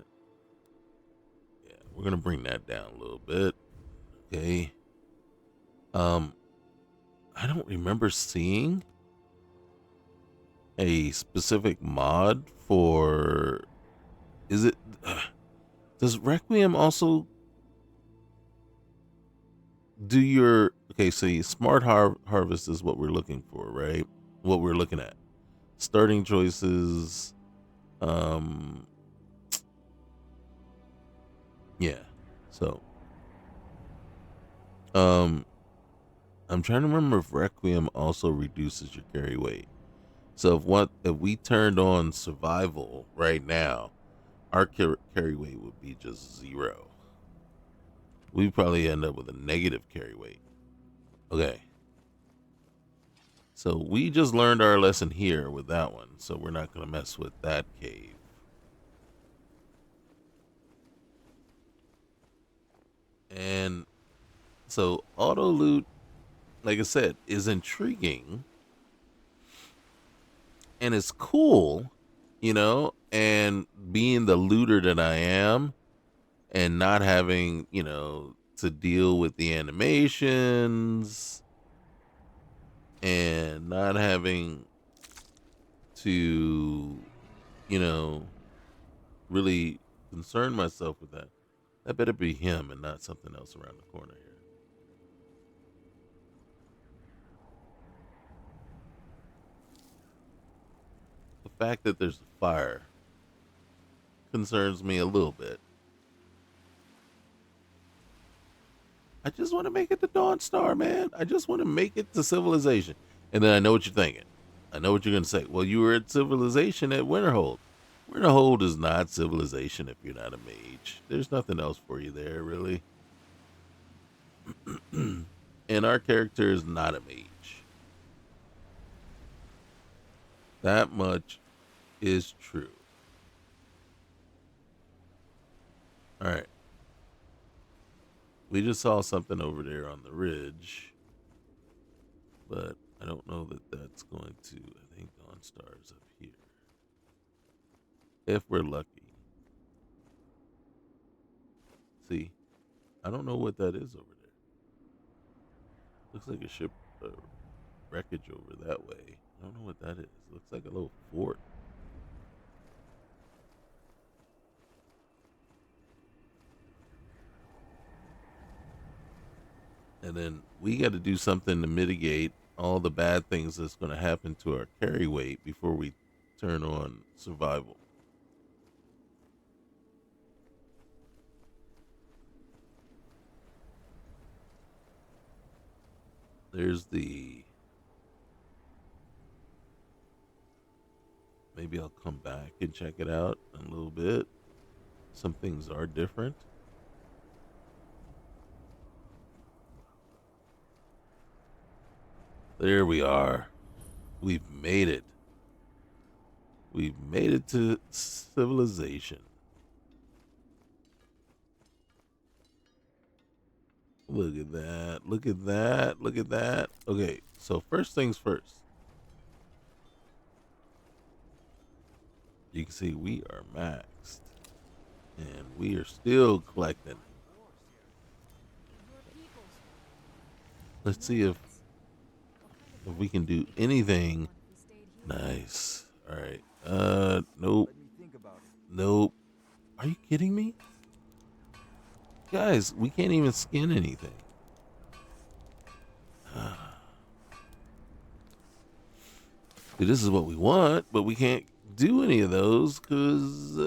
gonna bring that down a little bit. Okay. I don't remember seeing a specific mod for. Is it? Does Requiem also do your? Okay, so smart harvest is what we're looking for, right? What we're looking at. Starting choices. Yeah. So. I'm trying to remember if Requiem also reduces your carry weight. So if we turned on survival right now, our carry weight would be just 0. We'd probably end up with a negative carry weight. Okay. So we just learned our lesson here with that one, so we're not going to mess with that cave. And so auto loot, like I said, is intriguing. And it's cool, and being the looter that I am and not having, to deal with the animations and not having to, really concern myself with that. That better be him and not something else around the corner here. The fact that there's a fire concerns me a little bit. I just want to make it to Dawnstar, man. I just want to make it to civilization. And then I know what you're thinking. I know what you're going to say. Well, you were at civilization at Winterhold. Winterhold is not civilization if you're not a mage. There's nothing else for you there, really. And our character is not a mage. That much is true. All right. We just saw something over there on the ridge, but I don't know that that's going to. I think Dawnstar's up here. If we're lucky. See, I don't know what that is over there. Looks like a ship wreckage over that way. I don't know what that is. Looks like a little fort. And then we got to do something to mitigate all the bad things that's going to happen to our carry weight before we turn on survival. There's the... Maybe I'll come back and check it out in a little bit. Some things are different. There we are. We've made it. We've made it to civilization. Look at that. Look at that. Look at that. Okay, so first things first. You can see we are maxed. And we are still collecting. Let's see if we can do anything. Nice. All right. Nope. Nope. Are you kidding me? Guys, we can't even skin anything. See, this is what we want, but we can't do any of those because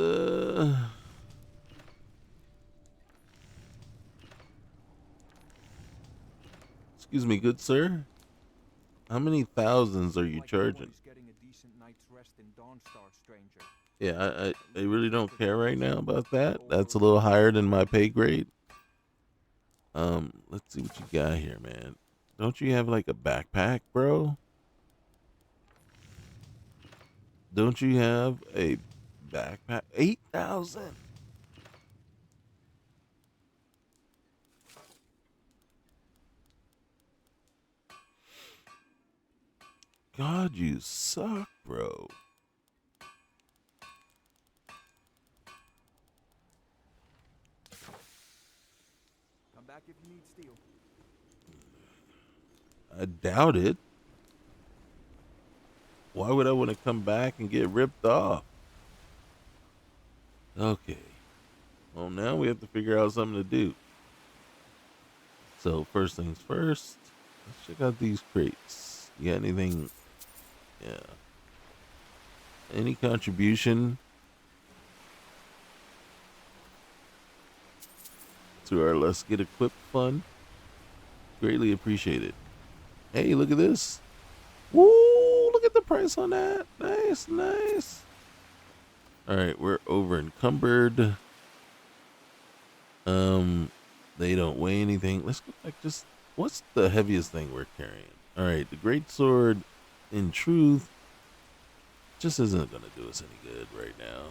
excuse me, good sir. How many thousands are you Like charging? nobody's getting a decent night's rest in Dawnstar, stranger. Yeah, I really don't care right now about that. That's a little higher than my pay grade. Let's see what you got here, man. Don't you have like a backpack, bro? Don't you have a backpack? 8,000. God, you suck, bro. Come back if you need steel. I doubt it. Why would I want to come back and get ripped off? Okay. Well, now we have to figure out something to do. So, first things first, let's check out these crates. You got anything? Yeah. Any contribution to our Let's Get Equipped fund? Greatly appreciated. Hey, look at this. Woo! Look at the price on that. Nice, nice. All right, we're over encumbered. They don't weigh anything. Let's go back. Just what's the heaviest thing we're carrying? All right, the great sword. In truth, just isn't gonna do us any good right now.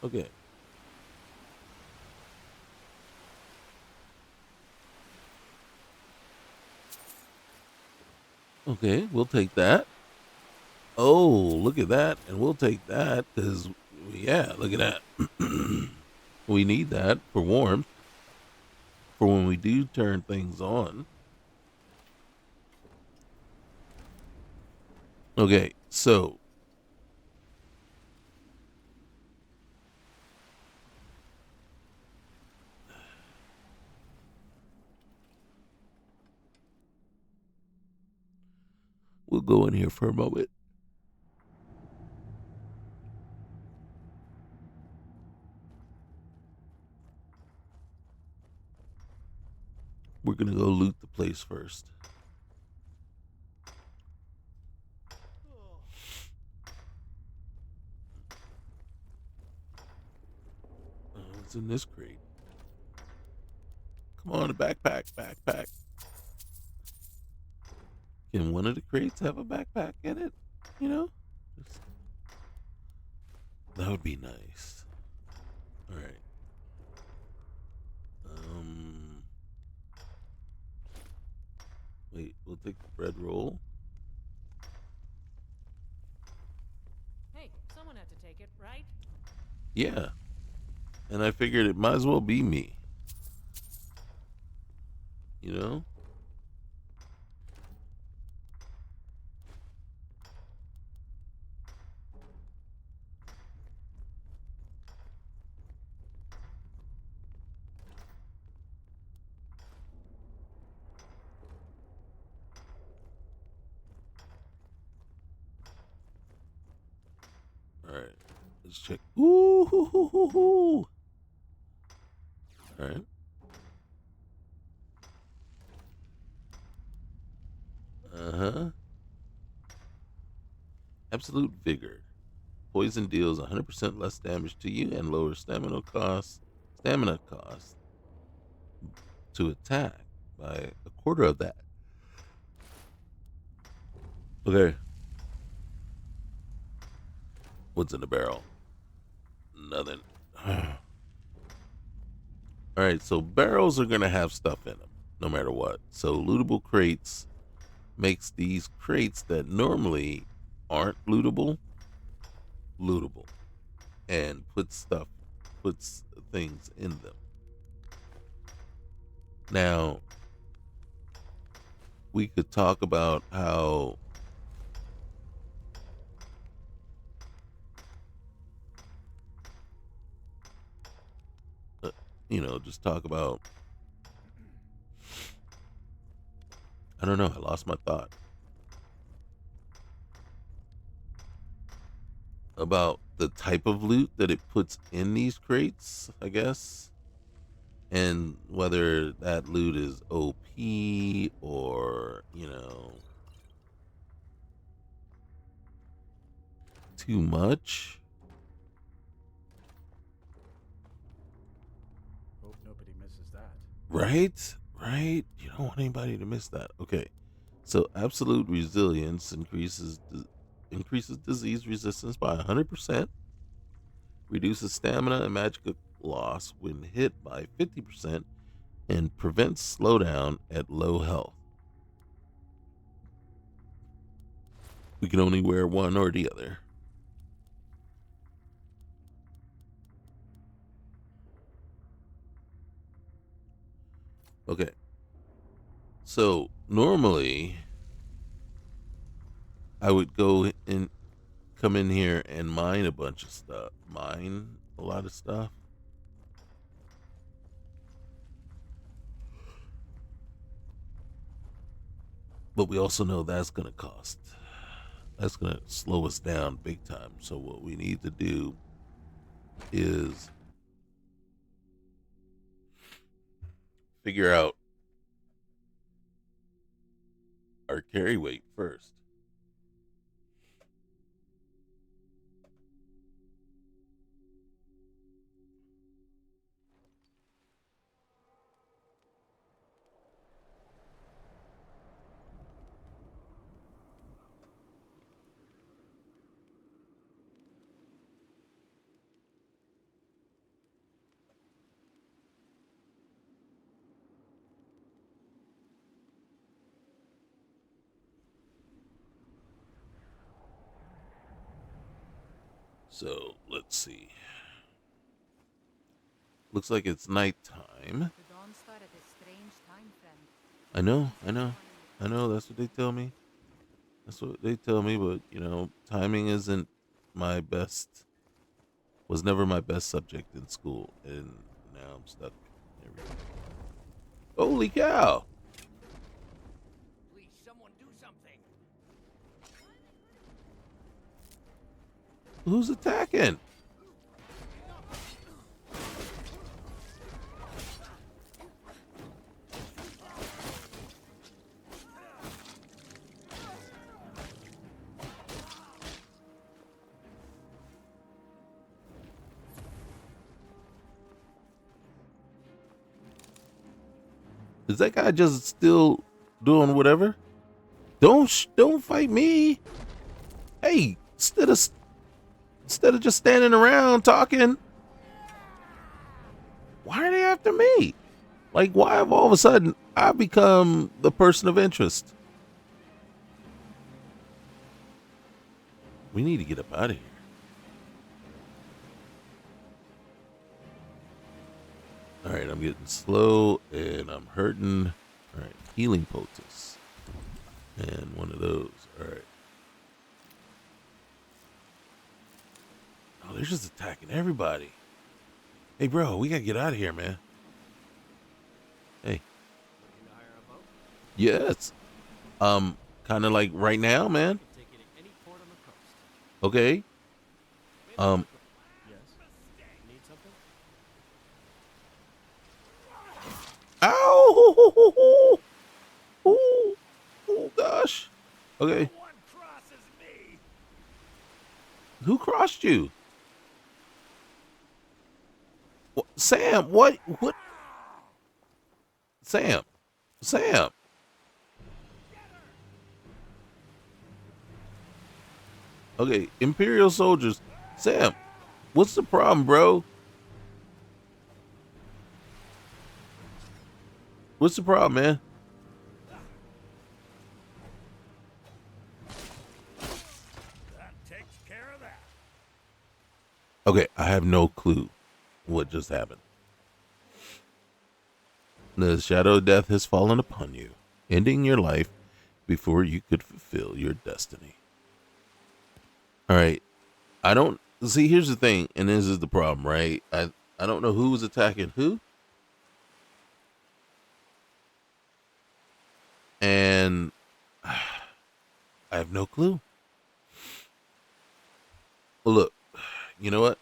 Okay. Okay, we'll take that. Oh, look at that. And we'll take that because, yeah, look at that. We need that for warmth for when we do turn things on. Okay, so we'll go in here for a moment. We're going to go loot the place first. What's in this crate? Come on, a backpack, backpack. Can one of the crates have a backpack in it? You know? That would be nice. All right. Wait, we'll take the bread roll. Hey, someone had to take it, right? Yeah. And I figured it might as well be me. You know? All right. Let's check. Ooh, hoo, hoo, hoo, hoo. All right. Uh-huh. Absolute vigor. Poison deals 100% less damage to you and lowers stamina cost to attack by a quarter of that. Okay. What's in the barrel? Nothing. All right, so barrels are going to have stuff in them no matter what. So lootable crates makes these crates that normally aren't lootable and puts things in them. Now, we could talk about how just talk about, I don't know, I lost my thought. about the type of loot that it puts in these crates, I guess, and whether that loot is OP or, too much. Hope nobody misses that. Right? Right? You don't want anybody to miss that. Okay. So absolute resilience increases disease resistance by 100%, reduces stamina and magic loss when hit by 50%, and prevents slowdown at low health. We can only wear one or the other. Okay. So normally I would come in here and mine a bunch of stuff. Mine a lot of stuff. But we also know that's going to cost. That's going to slow us down big time. So what we need to do is figure out our carry weight first. So let's see. Looks like it's nighttime. The Dawnstar at a strange time, friend. I know. That's what they tell me. But timing isn't my best. Was never my best subject in school, and now I'm stuck. Holy cow! Please, someone do something. Who's attacking? Is that guy just still doing whatever? Don't fight me. Hey, instead of just standing around talking, why are they after me? Like, why have all of a sudden I become the person of interest? We need to get up out of here. All right, I'm getting slow and I'm hurting. All right, healing poultice. And one of those. All right. Oh, they're just attacking everybody. Hey, bro, we got to get out of here, man. Hey. Yes. Kind of like right now, man. Okay. Yes. Need something? Ow! Oh gosh. Okay. One crosses me. Who crossed you? Sam, what? Sam. Okay, Imperial soldiers. Sam, what's the problem, bro? What's the problem, man? That takes care of that. Okay, I have no clue what just happened. The shadow of death has fallen upon you, ending your life before you could fulfill your destiny. All right. I don't see. Here's the thing, and this is the problem, right? I don't know who was attacking who, and I have no clue. Well, look, you know what?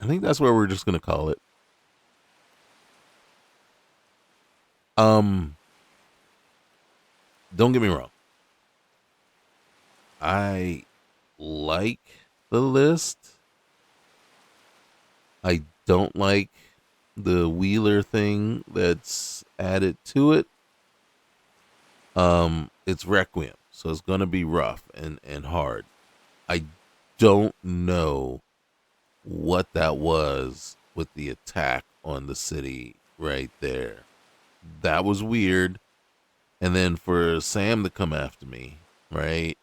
I think that's where we're just gonna call it. Um, don't get me wrong. I like the list. I don't like the Wheeler thing that's added to it. It's Requiem, so it's gonna be rough and hard. I don't know what that was with the attack on the city right there. That was weird. And then for Sam to come after me, right,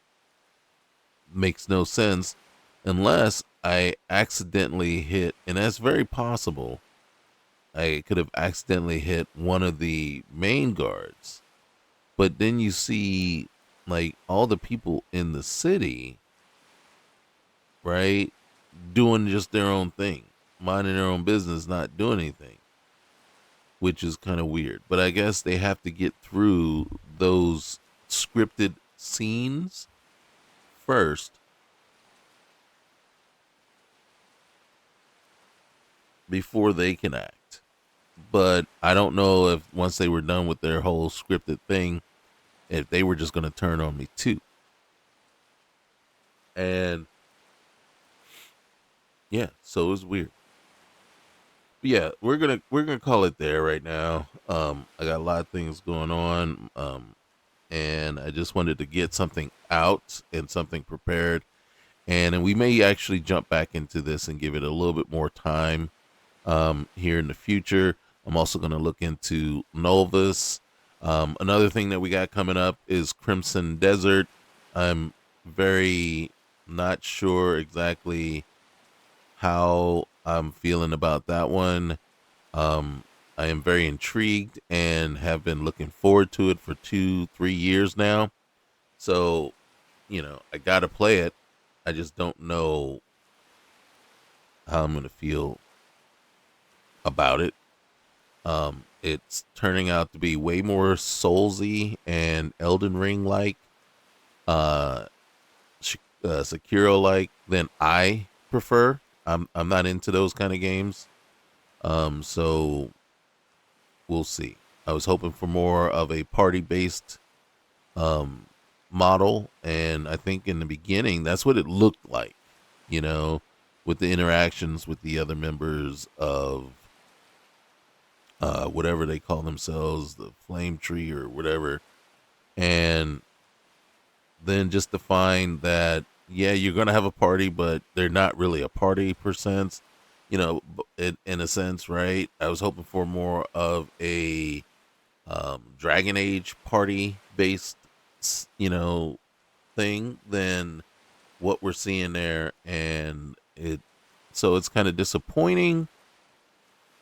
makes no sense unless I accidentally hit, and that's very possible. I could have accidentally hit one of the main guards. But then you see like all the people in the city, right, doing just their own thing, minding their own business, not doing anything, which is kind of weird. But I guess they have to get through those scripted scenes first before they can act. But I don't know if once they were done with their whole scripted thing, if they were just going to turn on me too. And yeah, so it was weird. But yeah, we're gonna call it there right now. I got a lot of things going on. And I just wanted to get something out and something prepared. And then we may actually jump back into this and give it a little bit more time here in the future. I'm also going to look into Novus. Another thing that we got coming up is Crimson Desert. I'm very not sure exactly how I'm feeling about that one. I am very intrigued and have been looking forward to it for 2-3 years now. So, I got to play it. I just don't know how I'm going to feel about it. It's turning out to be way more Soulsy and Elden Ring like, Sekiro like than I prefer. I'm not into those kind of games. So we'll see. I was hoping for more of a party based model, and I think in the beginning that's what it looked like, with the interactions with the other members of whatever they call themselves, the flame tree or whatever. And then just to find that, yeah, you're going to have a party, but they're not really a party per sense, in a sense, right? I was hoping for more of a Dragon Age party based, thing than what we're seeing there. And so it's kind of disappointing,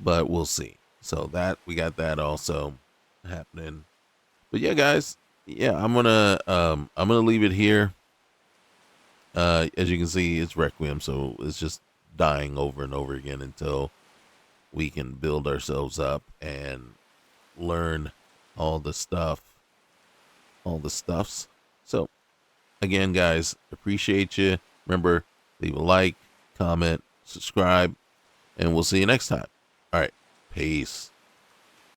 but we'll see. So that we got that also happening. But yeah, guys, yeah, I'm gonna leave it here. As you can see, it's Requiem, so it's just dying over and over again until we can build ourselves up and learn all the stuff, all the stuffs. So again, guys, appreciate you. Remember, leave a like, comment, subscribe, and we'll see you next time. All right. Peace.